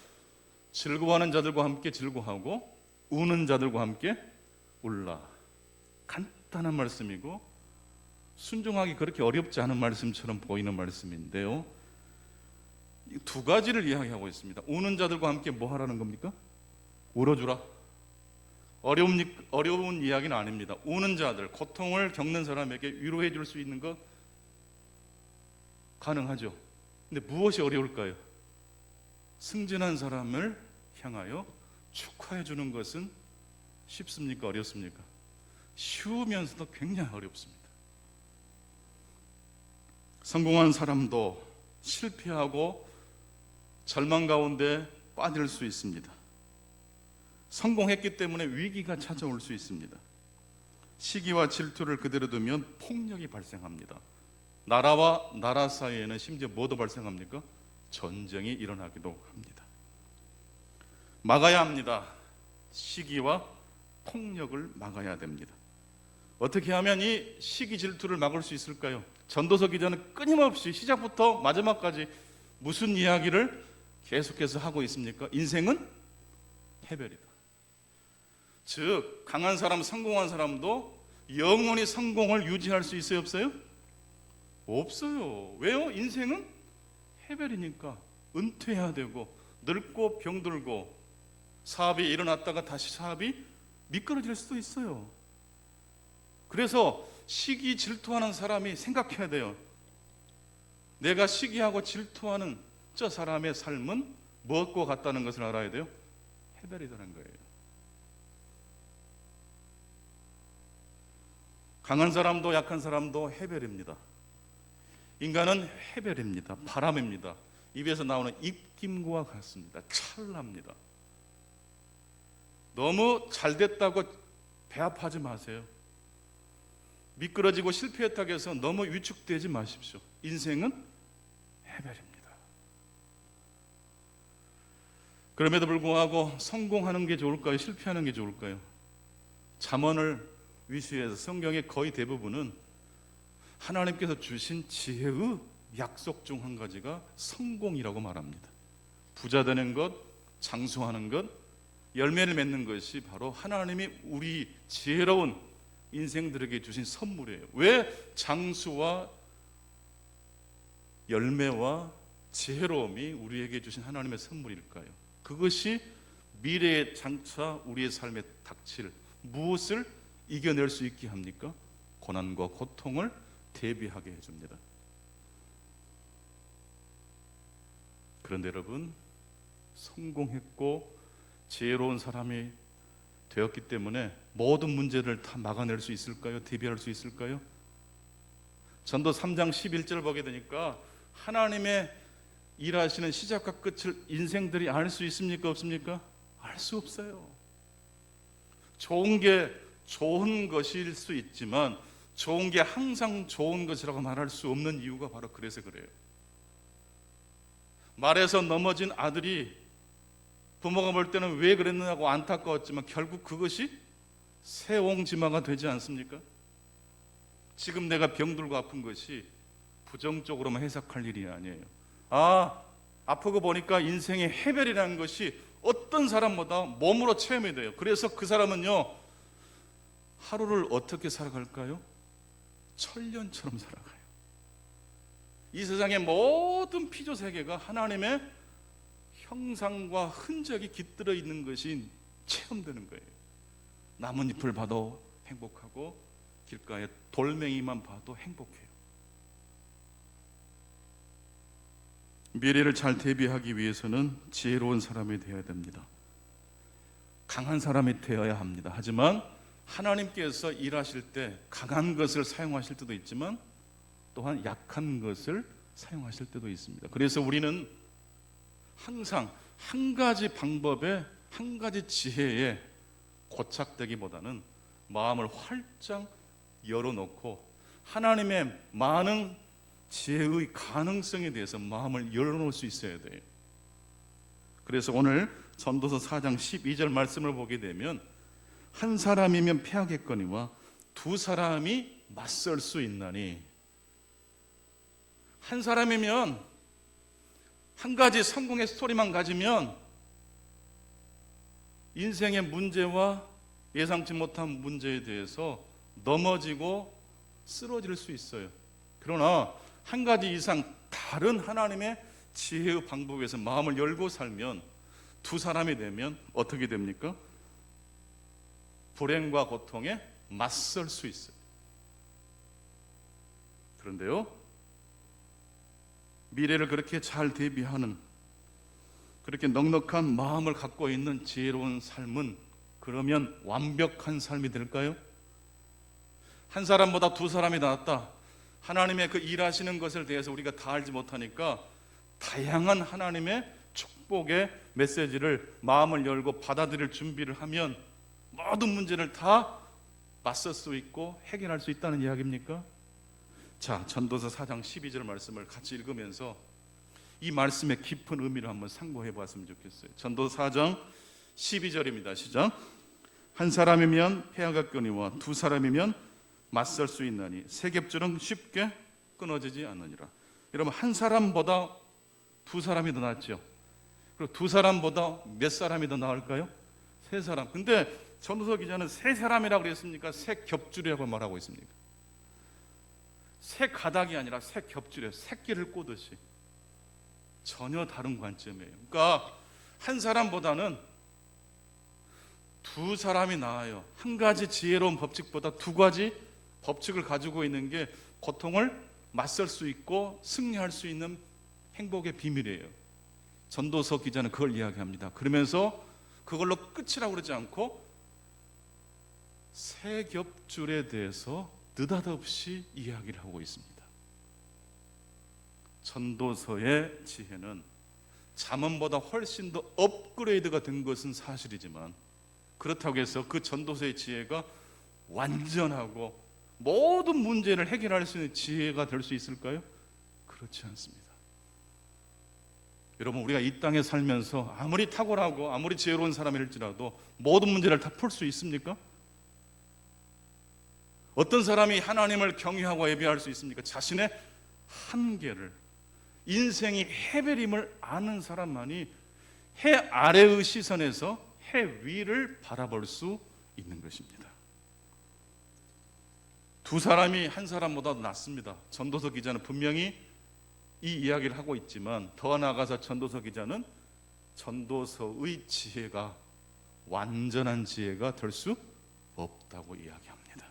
즐거워하는 자들과 함께 즐거워하고 우는 자들과 함께 울라. 간단한 말씀이고 순종하기 그렇게 어렵지 않은 말씀처럼 보이는 말씀인데요, 이 두 가지를 이야기하고 있습니다. 우는 자들과 함께 뭐 하라는 겁니까? 울어주라. 어려운 이야기는 아닙니다. 우는 자들, 고통을 겪는 사람에게 위로해 줄 수 있는 것 가능하죠. 근데 무엇이 어려울까요? 승진한 사람을 향하여 축하해 주는 것은 쉽습니까? 어렵습니까? 쉬우면서도 굉장히 어렵습니다. 성공한 사람도 실패하고 절망 가운데 빠질 수 있습니다. 성공했기 때문에 위기가 찾아올 수 있습니다. 시기와 질투를 그대로 두면 폭력이 발생합니다. 나라와 나라 사이에는 심지어 뭐도 발생합니까? 전쟁이 일어나기도 합니다. 막아야 합니다. 시기와 폭력을 막아야 됩니다. 어떻게 하면 이 시기 질투를 막을 수 있을까요? 전도서 기자는 끊임없이 시작부터 마지막까지 무슨 이야기를 계속해서 하고 있습니까? 인생은 해별이다. 즉, 강한 사람, 성공한 사람도 영원히 성공을 유지할 수 있어요, 없어요? 없어요. 왜요? 인생은 해별이니까. 은퇴해야 되고 늙고 병들고 사업이 일어났다가 다시 사업이 미끄러질 수도 있어요. 그래서 시기 질투하는 사람이 생각해야 돼요. 내가 시기하고 질투하는 저 사람의 삶은 무엇과 같다는 것을 알아야 돼요. 해별이라는 거예요. 강한 사람도 약한 사람도 해별입니다. 인간은 해별입니다. 바람입니다. 입에서 나오는 입김과 같습니다. 찰납니다. 너무 잘 됐다고 배합하지 마세요. 미끄러지고 실패했다고 해서 너무 위축되지 마십시오. 인생은 해별입니다. 그럼에도 불구하고 성공하는 게 좋을까요? 실패하는 게 좋을까요? 잠언을 위시해서 성경의 거의 대부분은 하나님께서 주신 지혜의 약속 중 한 가지가 성공이라고 말합니다. 부자 되는 것, 장수하는 것, 열매를 맺는 것이 바로 하나님이 우리 지혜로운 인생들에게 주신 선물이에요. 왜 장수와 열매와 지혜로움이 우리에게 주신 하나님의 선물일까요? 그것이 미래에 장차 우리의 삶에 닥칠 무엇을 이겨낼 수 있게 합니까? 고난과 고통을 대비하게 해줍니다. 그런데 여러분, 성공했고 지혜로운 사람이 되었기 때문에 모든 문제를 다 막아낼 수 있을까요? 대비할 수 있을까요? 전도 3장 11절 보게 되니까 하나님의 일하시는 시작과 끝을 인생들이 알 수 있습니까? 없습니까? 알 수 없어요. 좋은 게 좋은 것일 수 있지만 좋은 게 항상 좋은 것이라고 말할 수 없는 이유가 바로 그래서 그래요. 말에서 넘어진 아들이 부모가 볼 때는 왜 그랬느냐고 안타까웠지만 결국 그것이 세옹지마가 되지 않습니까? 지금 내가 병들고 아픈 것이 부정적으로만 해석할 일이 아니에요. 아프고 보니까 인생의 해별이라는 것이 어떤 사람보다 몸으로 체험이 돼요. 그래서 그 사람은요, 하루를 어떻게 살아갈까요? 천년처럼 살아가요. 이 세상의 모든 피조 세계가 하나님의 형상과 흔적이 깃들어 있는 것이 체험되는 거예요. 나뭇잎을 봐도 행복하고 길가에 돌멩이만 봐도 행복해요. 미래를 잘 대비하기 위해서는 지혜로운 사람이 되어야 됩니다. 강한 사람이 되어야 합니다. 하지만 하나님께서 일하실 때 강한 것을 사용하실 때도 있지만 또한 약한 것을 사용하실 때도 있습니다. 그래서 우리는 항상 한 가지 방법에, 한 가지 지혜에 고착되기보다는 마음을 활짝 열어놓고 하나님의 많은 지혜의 가능성에 대해서 마음을 열어놓을 수 있어야 돼요. 그래서 오늘 전도서 4장 12절 말씀을 보게 되면 한 사람이면 패하겠거니와 두 사람이 맞설 수 있나니, 한 사람이면 한 가지 성공의 스토리만 가지면 인생의 문제와 예상치 못한 문제에 대해서 넘어지고 쓰러질 수 있어요. 그러나 한 가지 이상 다른 하나님의 지혜의 방법에서 마음을 열고 살면, 두 사람이 되면 어떻게 됩니까? 불행과 고통에 맞설 수 있어요. 그런데요, 미래를 그렇게 잘 대비하는, 그렇게 넉넉한 마음을 갖고 있는 지혜로운 삶은 그러면 완벽한 삶이 될까요? 한 사람보다 두 사람이 낫다. 하나님의 그 일하시는 것을 대해서 우리가 다 알지 못하니까 다양한 하나님의 축복의 메시지를 마음을 열고 받아들일 준비를 하면 모든 문제를 다 맞설 수 있고 해결할 수 있다는 이야기입니까? 자, 전도서 4장 12절 말씀을 같이 읽으면서 이 말씀의 깊은 의미를 한번 상고해 봤으면 좋겠어요. 전도서 4장 12절입니다. 시작. 한 사람이면 패하겠거니와 두 사람이면 맞설 수 있나니 세 겹줄은 쉽게 끊어지지 않느니라. 여러분, 한 사람보다 두 사람이 더 낫죠. 그리고 두 사람보다 몇 사람이 더 나을까요? 세 사람. 근데 전도서 기자는 세 사람이라고 그랬습니까? 세 겹줄이라고 말하고 있습니까? 세 가닥이 아니라 세 겹줄이에요. 새끼를 꼬듯이. 전혀 다른 관점이에요. 그러니까 한 사람보다는 두 사람이 나아요. 한 가지 지혜로운 법칙보다 두 가지 법칙을 가지고 있는 게 고통을 맞설 수 있고 승리할 수 있는 행복의 비밀이에요. 전도서 기자는 그걸 이야기합니다. 그러면서 그걸로 끝이라고 그러지 않고 세 겹줄에 대해서 느닷없이 이야기를 하고 있습니다. 전도서의 지혜는 잠언보다 훨씬 더 업그레이드가 된 것은 사실이지만, 그렇다고 해서 그 전도서의 지혜가 완전하고 모든 문제를 해결할 수 있는 지혜가 될 수 있을까요? 그렇지 않습니다. 여러분, 우리가 이 땅에 살면서 아무리 탁월하고 아무리 지혜로운 사람일지라도 모든 문제를 다 풀 수 있습니까? 어떤 사람이 하나님을 경외하고 예배할 수 있습니까? 자신의 한계를, 인생이 해별임을 아는 사람만이 해 아래의 시선에서 해 위를 바라볼 수 있는 것입니다. 두 사람이 한 사람보다 낫습니다. 전도서 기자는 분명히 이 이야기를 하고 있지만, 더 나아가서 전도서 기자는 전도서의 지혜가 완전한 지혜가 될 수 없다고 이야기합니다.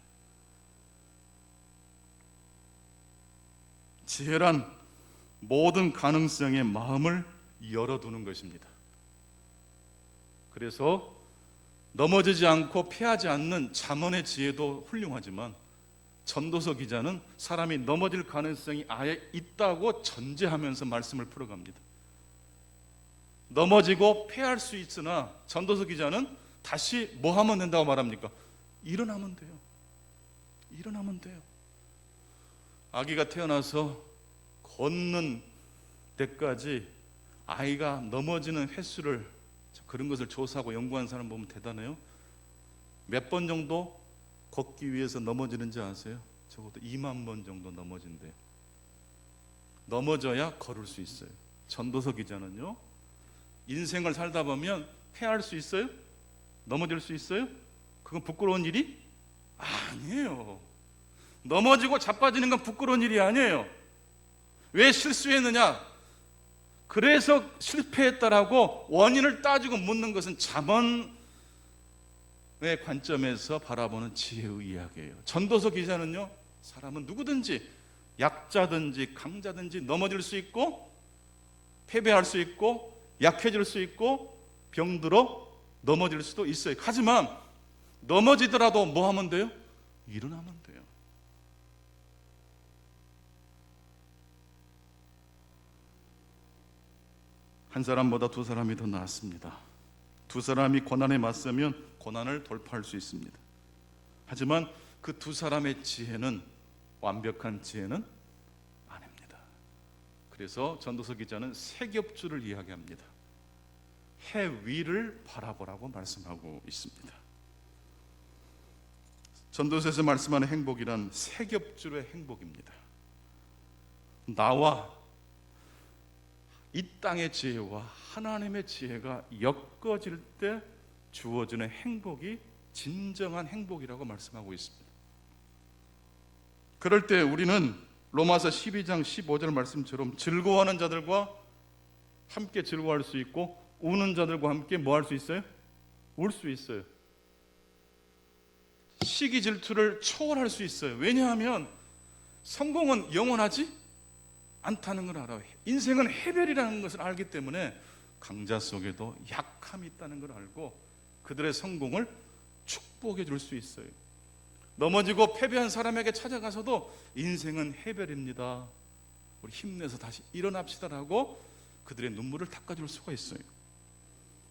지혜란 모든 가능성에 마음을 열어두는 것입니다. 그래서 넘어지지 않고 패하지 않는 잠언의 지혜도 훌륭하지만, 전도서 기자는 사람이 넘어질 가능성이 아예 있다고 전제하면서 말씀을 풀어갑니다. 넘어지고 패할 수 있으나 전도서 기자는 다시 뭐 하면 된다고 말합니까? 일어나면 돼요. 일어나면 돼요. 아기가 태어나서 걷는 때까지 아이가 넘어지는 횟수를, 그런 것을 조사하고 연구한 사람 보면 대단해요. 몇 번 정도 걷기 위해서 넘어지는지 아세요? 적어도 2만 번 정도 넘어진대요. 넘어져야 걸을 수 있어요. 전도서 기자는요, 인생을 살다 보면 패할 수 있어요? 넘어질 수 있어요? 그건 부끄러운 일이 아니에요. 넘어지고 자빠지는 건 부끄러운 일이 아니에요. 왜 실수했느냐? 그래서 실패했다라고 원인을 따지고 묻는 것은 잠언의 관점에서 바라보는 지혜의 이야기예요. 전도서 기자는요, 사람은 누구든지 약자든지 강자든지 넘어질 수 있고 패배할 수 있고 약해질 수 있고 병들어 넘어질 수도 있어요. 하지만 넘어지더라도 뭐 하면 돼요? 일어나면 돼요. 한 사람보다 두 사람이 더 낫습니다. 두 사람이 고난에 맞서면 고난을 돌파할 수 있습니다. 하지만 그 두 사람의 지혜는 완벽한 지혜는 아닙니다. 그래서 전도서 기자는 세 겹줄을 이야기합니다. 해 위를 바라보라고 말씀하고 있습니다. 전도서에서 말씀하는 행복이란 세 겹줄의 행복입니다. 나와 이 땅의 지혜와 하나님의 지혜가 엮어질 때 주어지는 행복이 진정한 행복이라고 말씀하고 있습니다. 그럴 때 우리는 로마서 12장 15절 말씀처럼 즐거워하는 자들과 함께 즐거워할 수 있고 우는 자들과 함께 뭐 할 수 있어요? 울 수 있어요. 시기 질투를 초월할 수 있어요. 왜냐하면 성공은 영원하지 않다는 걸 알아요. 인생은 해별이라는 것을 알기 때문에 강자 속에도 약함이 있다는 걸 알고 그들의 성공을 축복해 줄 수 있어요. 넘어지고 패배한 사람에게 찾아가서도 인생은 해별입니다. 우리 힘내서 다시 일어납시다라고 그들의 눈물을 닦아줄 수가 있어요.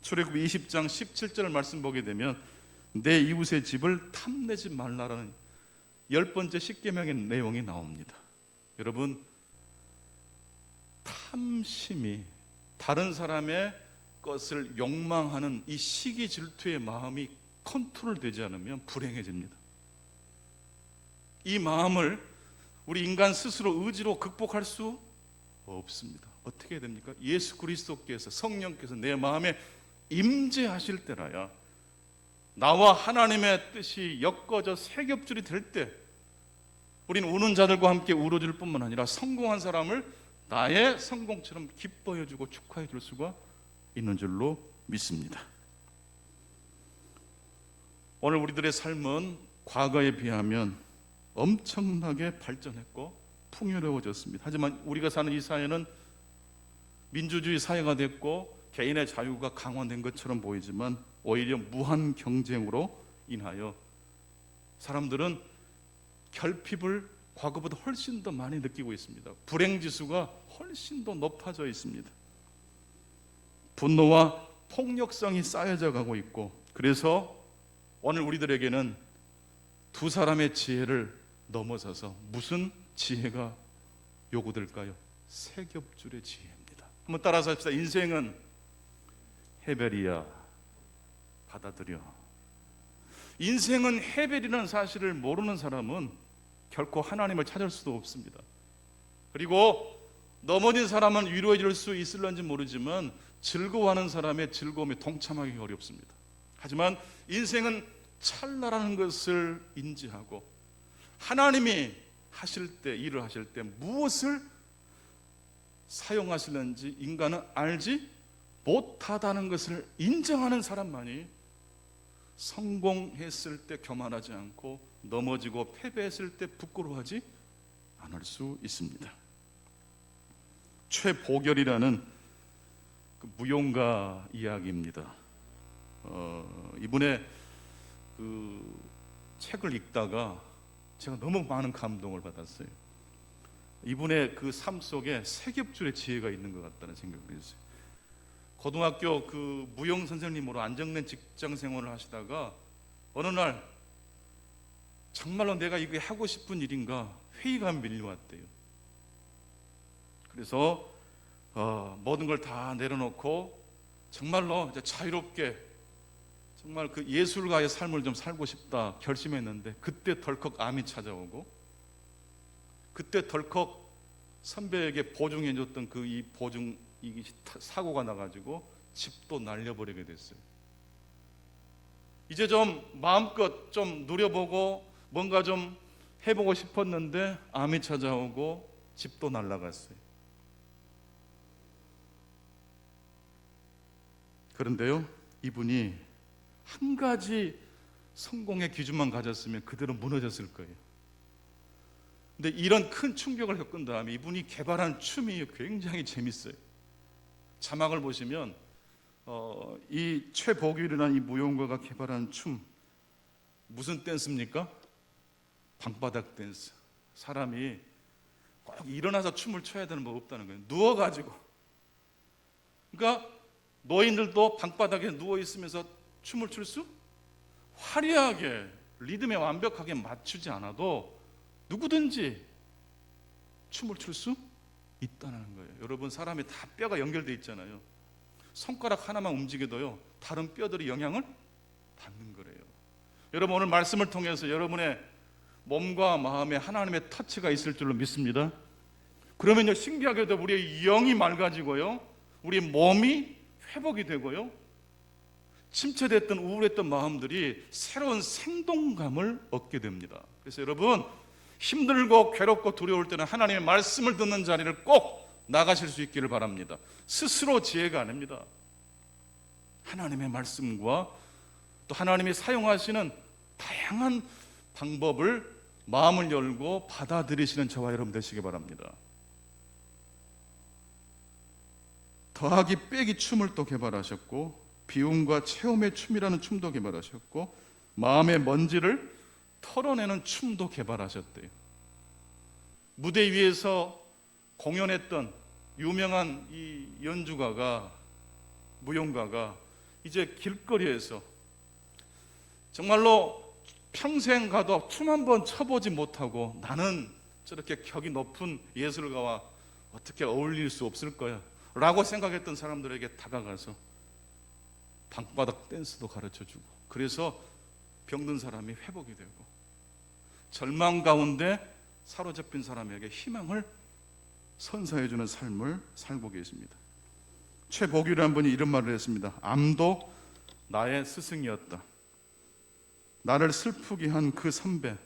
출애굽 20장 17절 말씀 보게 되면 내 이웃의 집을 탐내지 말라라는 10번째 십계명의 내용이 나옵니다. 여러분, 탐심이 다른 사람의 것을 욕망하는 이 시기 질투의 마음이 컨트롤되지 않으면 불행해집니다. 이 마음을 우리 인간 스스로 의지로 극복할 수 없습니다. 어떻게 해야 됩니까? 예수 그리스도께서 성령께서 내 마음에 임재하실 때라야 나와 하나님의 뜻이 엮어져 세 겹줄이 될 때 우리는 우는 자들과 함께 울어줄 뿐만 아니라 성공한 사람을 나의 성공처럼 기뻐해주고 축하해줄 수가 있는 줄로 믿습니다. 오늘 우리들의 삶은 과거에 비하면 엄청나게 발전했고 풍요로워졌습니다. 하지만 우리가 사는 이 사회는 민주주의 사회가 됐고 개인의 자유가 강화된 것처럼 보이지만 오히려 무한 경쟁으로 인하여 사람들은 결핍을 과거보다 훨씬 더 많이 느끼고 있습니다. 불행지수가 훨씬 더 높아져 있습니다. 분노와 폭력성이 쌓여져 가고 있고 그래서 오늘 우리들에게는 두 사람의 지혜를 넘어서서 무슨 지혜가 요구될까요? 세 겹줄의 지혜입니다. 한번 따라서 합시다. 인생은 해별이야. 받아들여. 인생은 해별이라는 사실을 모르는 사람은 결코 하나님을 찾을 수도 없습니다. 그리고 넘어진 사람은 위로해 줄 수 있을런지 모르지만 즐거워하는 사람의 즐거움에 동참하기 어렵습니다. 하지만 인생은 찰나라는 것을 인지하고 하나님이 하실 때, 일을 하실 때 무엇을 사용하시는지 인간은 알지 못하다는 것을 인정하는 사람만이 성공했을 때 교만하지 않고 넘어지고 패배했을 때 부끄러워하지 않을 수 있습니다. 최보결이라는 그 무용가 이야기입니다. 이분의 그 책을 읽다가 제가 너무 많은 감동을 받았어요. 이분의 그 삶 속에 세 겹줄의 지혜가 있는 것 같다는 생각을 했어요. 고등학교 그 무용 선생님으로 안정된 직장 생활을 하시다가 어느 날 정말로 내가 이게 하고 싶은 일인가 회의감이 밀려왔대요. 그래서 모든 걸 다 내려놓고 정말로 이제 자유롭게 정말 그 예술가의 삶을 좀 살고 싶다 결심했는데 그때 덜컥 암이 찾아오고 그때 덜컥 선배에게 보증해줬던 그 이 보증 이 사고가 나가지고 집도 날려버리게 됐어요. 이제 좀 마음껏 좀 누려보고 뭔가 좀 해보고 싶었는데 암이 찾아오고 집도 날아갔어요. 그런데요, 이분이 한 가지 성공의 기준만 가졌으면 그대로 무너졌을 거예요. 근데 이런 큰 충격을 겪은 다음에 이분이 개발한 춤이 굉장히 재밌어요. 자막을 보시면 이 최보길이라는 이 무용가가 개발한 춤 무슨 댄스입니까? 방바닥 댄스. 사람이 꼭 일어나서 춤을 춰야 되는 법 없다는 거예요. 누워가지고 그러니까 노인들도 방바닥에 누워 있으면서 춤을 출 수? 화려하게 리듬에 완벽하게 맞추지 않아도 누구든지 춤을 출 수 있다는 거예요. 여러분, 사람이 다 뼈가 연결돼 있잖아요. 손가락 하나만 움직여도요, 다른 뼈들이 영향을 받는 거래요. 여러분, 오늘 말씀을 통해서 여러분의 몸과 마음에 하나님의 터치가 있을 줄로 믿습니다. 그러면요, 신기하게도 우리의 영이 맑아지고요, 우리 몸이 회복이 되고요, 침체됐던 우울했던 마음들이 새로운 생동감을 얻게 됩니다. 그래서 여러분, 힘들고 괴롭고 두려울 때는 하나님의 말씀을 듣는 자리를 꼭 나가실 수 있기를 바랍니다. 스스로 지혜가 아닙니다. 하나님의 말씀과 또 하나님이 사용하시는 다양한 방법을 마음을 열고 받아들이시는 저와 여러분 되시기 바랍니다. 더하기 빼기 춤을 또 개발하셨고, 비움과 체험의 춤이라는 춤도 개발하셨고, 마음의 먼지를 털어내는 춤도 개발하셨대요. 무대 위에서 공연했던 유명한 이 연주가가, 무용가가 이제 길거리에서 정말로 평생 가도 춤 한 번 춰보지 못하고, 나는 저렇게 격이 높은 예술가와 어떻게 어울릴 수 없을 거야 라고 생각했던 사람들에게 다가가서 방바닥 댄스도 가르쳐주고, 그래서 병든 사람이 회복이 되고, 절망 가운데 사로잡힌 사람에게 희망을 선사해주는 삶을 살고 계십니다. 최복유라는 분이 이런 말을 했습니다. 암도 나의 스승이었다. 나를 슬프게 한 그 선배,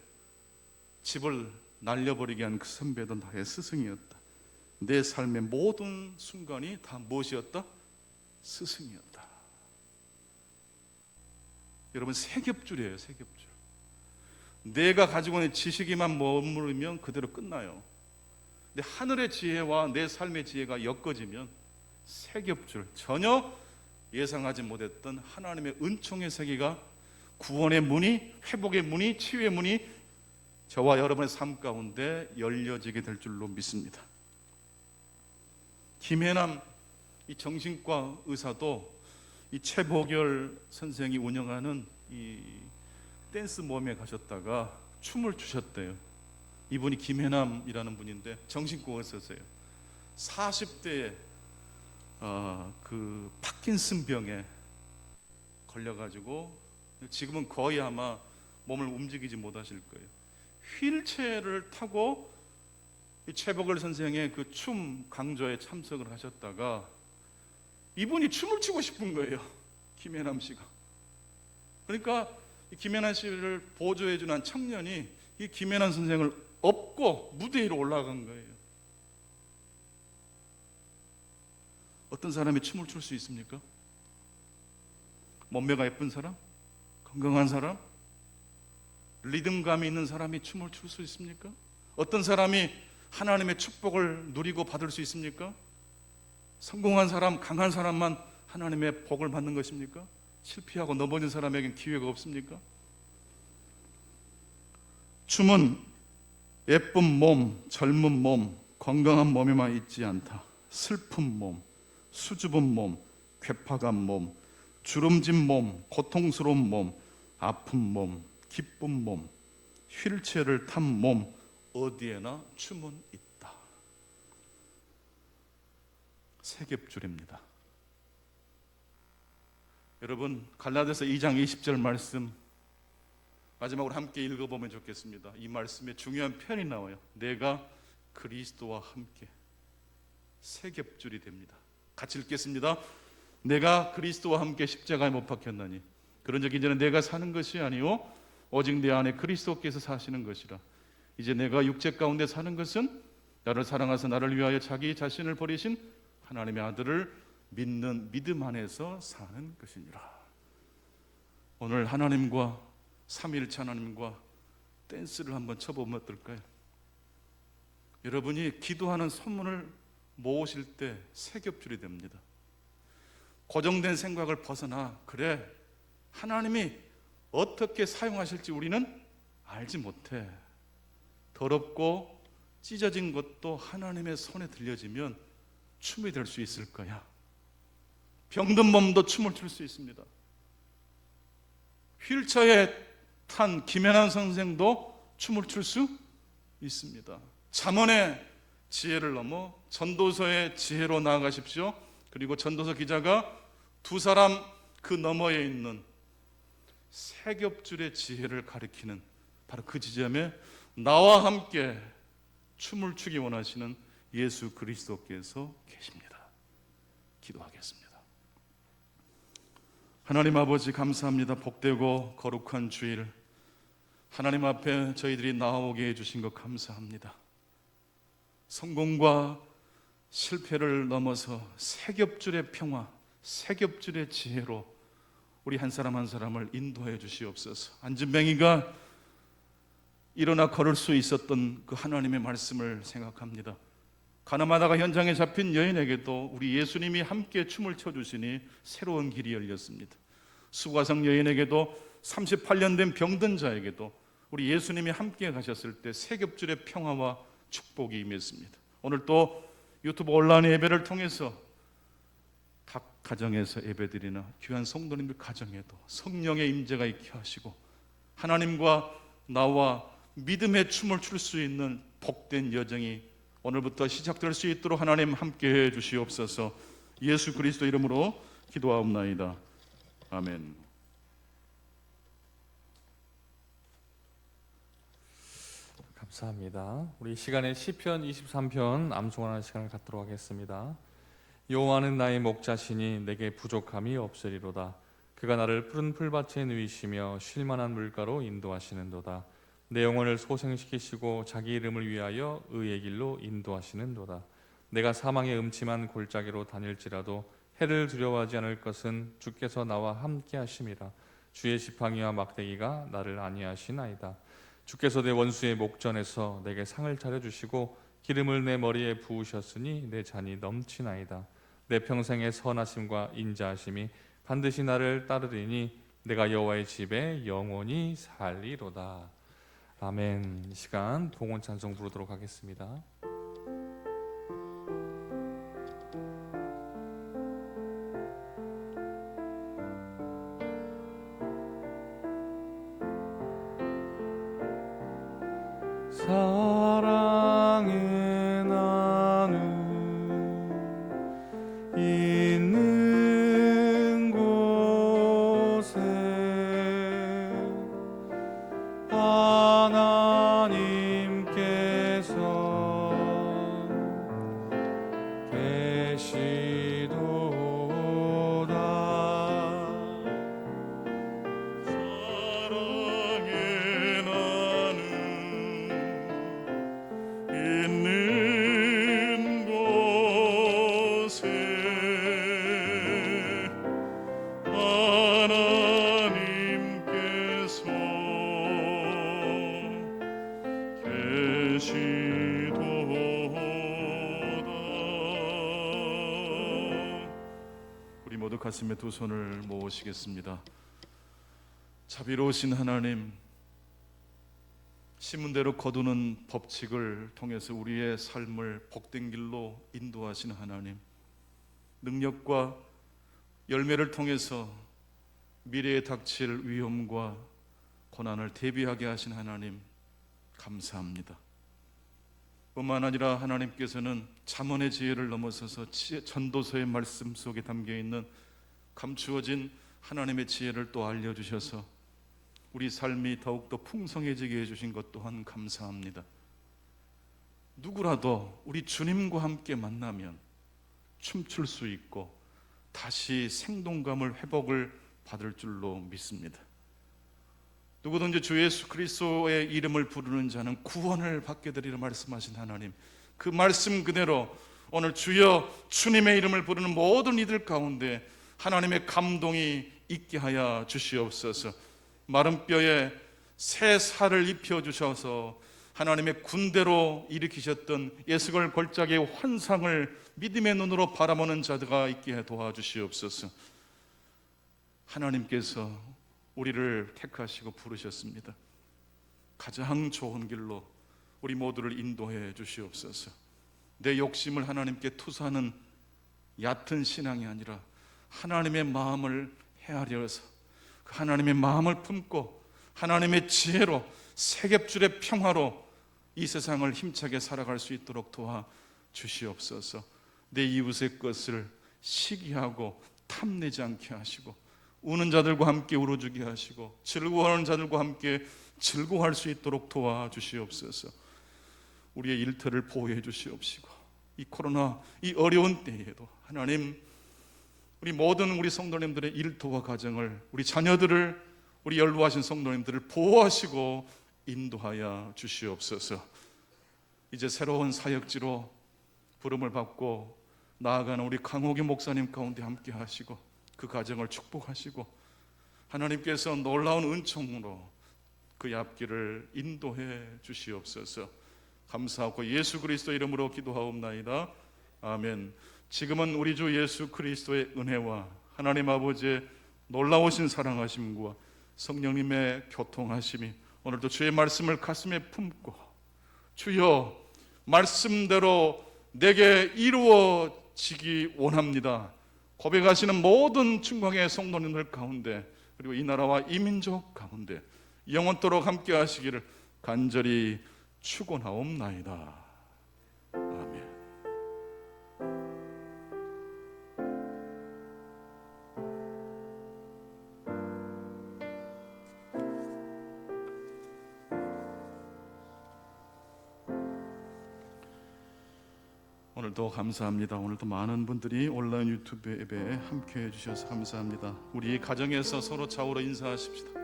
집을 날려버리게 한 그 선배도 나의 스승이었다. 내 삶의 모든 순간이 다 무엇이었다? 스승이었다. 여러분, 세 겹줄이에요. 세 겹줄. 내가 가지고 있는 지식이만 머무르면 그대로 끝나요. 근데 하늘의 지혜와 내 삶의 지혜가 엮어지면 세 겹줄, 전혀 예상하지 못했던 하나님의 은총의 세계가, 구원의 문이, 회복의 문이, 치유의 문이 저와 여러분의 삶 가운데 열려지게 될 줄로 믿습니다. 김혜남 이 정신과 의사도 이 최복열 선생이 운영하는 이 댄스 모임에 가셨다가 춤을 추셨대요. 이분이 김혜남이라는 분인데 정신과 의사세요. 40대에 그 파킨슨 병에 걸려가지고 지금은 거의 아마 몸을 움직이지 못하실 거예요. 휠체어를 타고 이 최복열 선생의 그 춤 강좌에 참석을 하셨다가 이분이 춤을 추고 싶은 거예요. 김혜남 씨가. 그러니까 이 김혜남 씨를 보조해 주는 한 청년이 이 김혜남 선생을 업고 무대 위로 올라간 거예요. 어떤 사람이 춤을 출 수 있습니까? 몸매가 예쁜 사람? 건강한 사람? 리듬감이 있는 사람이 춤을 출 수 있습니까? 어떤 사람이 하나님의 축복을 누리고 받을 수 있습니까? 성공한 사람, 강한 사람만 하나님의 복을 받는 것입니까? 실패하고 넘어진 사람에겐 기회가 없습니까? 춤은 예쁜 몸, 젊은 몸, 건강한 몸에만 있지 않다. 슬픈 몸, 수줍은 몸, 괴팍한 몸, 주름진 몸, 고통스러운 몸, 아픈 몸, 기쁜 몸, 휠체어를 탄 몸, 어디에나 춤은 있다. 세 겹줄입니다. 여러분, 갈라디아서 2장 20절 말씀 마지막으로 함께 읽어보면 좋겠습니다. 이 말씀에 중요한 표현이 나와요. 내가 그리스도와 함께. 세 겹줄이 됩니다. 같이 읽겠습니다. 내가 그리스도와 함께 십자가에 못 박혔나니 그런 적 이제는 내가 사는 것이 아니요 오직 내 안에 그리스도께서 사시는 것이라. 이제 내가 육체 가운데 사는 것은 나를 사랑하사 나를 위하여 자기 자신을 버리신 하나님의 아들을 믿는 믿음 안에서 사는 것이니라. 오늘 하나님과 삼위일체 하나님과 댄스를 한번 쳐보면 어떨까요? 여러분이 기도하는 소문을 모으실 때 세 겹줄이 됩니다. 고정된 생각을 벗어나, 그래, 하나님이 어떻게 사용하실지 우리는 알지 못해. 더럽고 찢어진 것도 하나님의 손에 들려지면 춤이 될 수 있을 거야. 병든 몸도 춤을 출 수 있습니다. 휠체어에 탄 김연한 선생도 춤을 출 수 있습니다. 잠언의 지혜를 넘어 전도서의 지혜로 나아가십시오. 그리고 전도서 기자가 두 사람 그 너머에 있는 세 겹줄의 지혜를 가리키는 바로 그 지점에 나와 함께 춤을 추기 원하시는 예수 그리스도께서 계십니다. 기도하겠습니다. 하나님 아버지 감사합니다. 복되고 거룩한 주일 하나님 앞에 저희들이 나오게 해주신 것 감사합니다. 성공과 실패를 넘어서 세 겹줄의 평화, 세 겹줄의 지혜로 우리 한 사람 한 사람을 인도해 주시옵소서. 안진뱅이가 일어나 걸을 수 있었던 그 하나님의 말씀을 생각합니다. 가나마다가 현장에 잡힌 여인에게도 우리 예수님이 함께 춤을 춰주시니 새로운 길이 열렸습니다. 수가성 여인에게도 38년 된 병든 자에게도 우리 예수님이 함께 가셨을 때 세 겹줄의 평화와 축복이 임했습니다. 오늘 또 유튜브 온라인 예배를 통해서 각 가정에서 예배드리는 귀한 성도님들 가정에도 성령의 임재가 있게 하시고 하나님과 나와 믿음의 춤을 출 수 있는 복된 여정이 오늘부터 시작될 수 있도록 하나님 함께해 주시옵소서. 예수 그리스도 이름으로 기도하옵나이다. 아멘. 감사합니다. 우리 이 시간에 시편 23편 암송하는 시간을 갖도록 하겠습니다. 여호와는 나의 목자시니 내게 부족함이 없으리로다. 그가 나를 푸른 풀밭에 누이시며 쉴 만한 물가로 인도하시는도다. 내 영혼을 소생시키시고 자기 이름을 위하여 의의 길로 인도하시는도다. 내가 사망의 음침한 골짜기로 다닐지라도 해를 두려워하지 않을 것은 주께서 나와 함께 하심이라. 주의 지팡이와 막대기가 나를 안위하시나이다. 주께서 내 원수의 목전에서 내게 상을 차려주시고 기름을 내 머리에 부으셨으니 내 잔이 넘치나이다. 내 평생의 선하심과 인자하심이 반드시 나를 따르리니 내가 여호와의 집에 영원히 살리로다. 아멘. 이 시간 동원 찬송 부르도록 하겠습니다. 사랑의 나눔 있는 곳에 하나님께서 계시도다. 사랑의 나눔 있는 곳에 하나님께서 계시도다. 우리 모두 가슴에 두 손을 모으시겠습니다. 자비로우신 하나님, 신문대로 거두는 법칙을 통해서 우리의 삶을 복된 길로 인도하시는 하나님, 능력과 열매를 통해서 미래에 닥칠 위험과 고난을 대비하게 하신 하나님, 감사합니다. 뿐만 아니라 하나님께서는 잠언의 지혜를 넘어서서 전도서의 말씀 속에 담겨있는 감추어진 하나님의 지혜를 또 알려주셔서 우리 삶이 더욱더 풍성해지게 해주신 것 또한 감사합니다. 누구라도 우리 주님과 함께 만나면 춤출 수 있고 다시 생동감을 회복을 받을 줄로 믿습니다. 누구든지 주 예수 그리스도의 이름을 부르는 자는 구원을 받게 되리라 말씀하신 하나님, 그 말씀 그대로 오늘 주여 주님의 이름을 부르는 모든 이들 가운데 하나님의 감동이 있게 하여 주시옵소서. 마른 뼈에 새 살을 입혀주셔서 하나님의 군대로 일으키셨던 예수걸 골짜기의 환상을 믿음의 눈으로 바라보는 자들가 있게 도와주시옵소서. 하나님께서 우리를 택하시고 부르셨습니다. 가장 좋은 길로 우리 모두를 인도해 주시옵소서. 내 욕심을 하나님께 투사하는 얕은 신앙이 아니라 하나님의 마음을 헤아려서 그 하나님의 마음을 품고 하나님의 지혜로 세귑줄의 평화로 이 세상을 힘차게 살아갈 수 있도록 도와 주시옵소서. 내 이웃의 것을 시기하고 탐내지 않게 하시고 우는 자들과 함께 울어주게 하시고 즐거워하는 자들과 함께 즐거워할 수 있도록 도와주시옵소서. 우리의 일터를 보호해 주시옵시고 이 코로나 이 어려운 때에도 하나님 우리 모든 우리 성도님들의 일터와 가정을 우리 자녀들을 우리 연로하신 성도님들을 보호하시고 인도하여 주시옵소서. 이제 새로운 사역지로 부름을 받고 나아가는 우리 강호기 목사님 가운데 함께 하시고 그 가정을 축복하시고 하나님께서 놀라운 은총으로 그의 앞길을 인도해 주시옵소서. 감사하고 예수 그리스도 이름으로 기도하옵나이다. 아멘. 지금은 우리 주 예수 그리스도의 은혜와 하나님 아버지의 놀라우신 사랑하심과 성령님의 교통하심이 오늘도 주의 말씀을 가슴에 품고 주여 말씀대로 내게 이루어지기 원합니다 고백하시는 모든 충광의 성도님들 가운데 그리고 이 나라와 이 민족 가운데 영원토록 함께 하시기를 간절히 축원하옵나이다. 아멘. 오늘도 감사합니다. 오늘도 많은 분들이 온라인 유튜브 예배에 함께 해주셔서 감사합니다. 우리 가정에서 서로 좌우로 인사하십시다.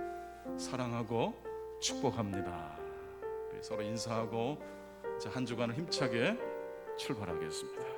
사랑하고 축복합니다. 서로 인사하고 한 주간을 힘차게 출발하겠습니다.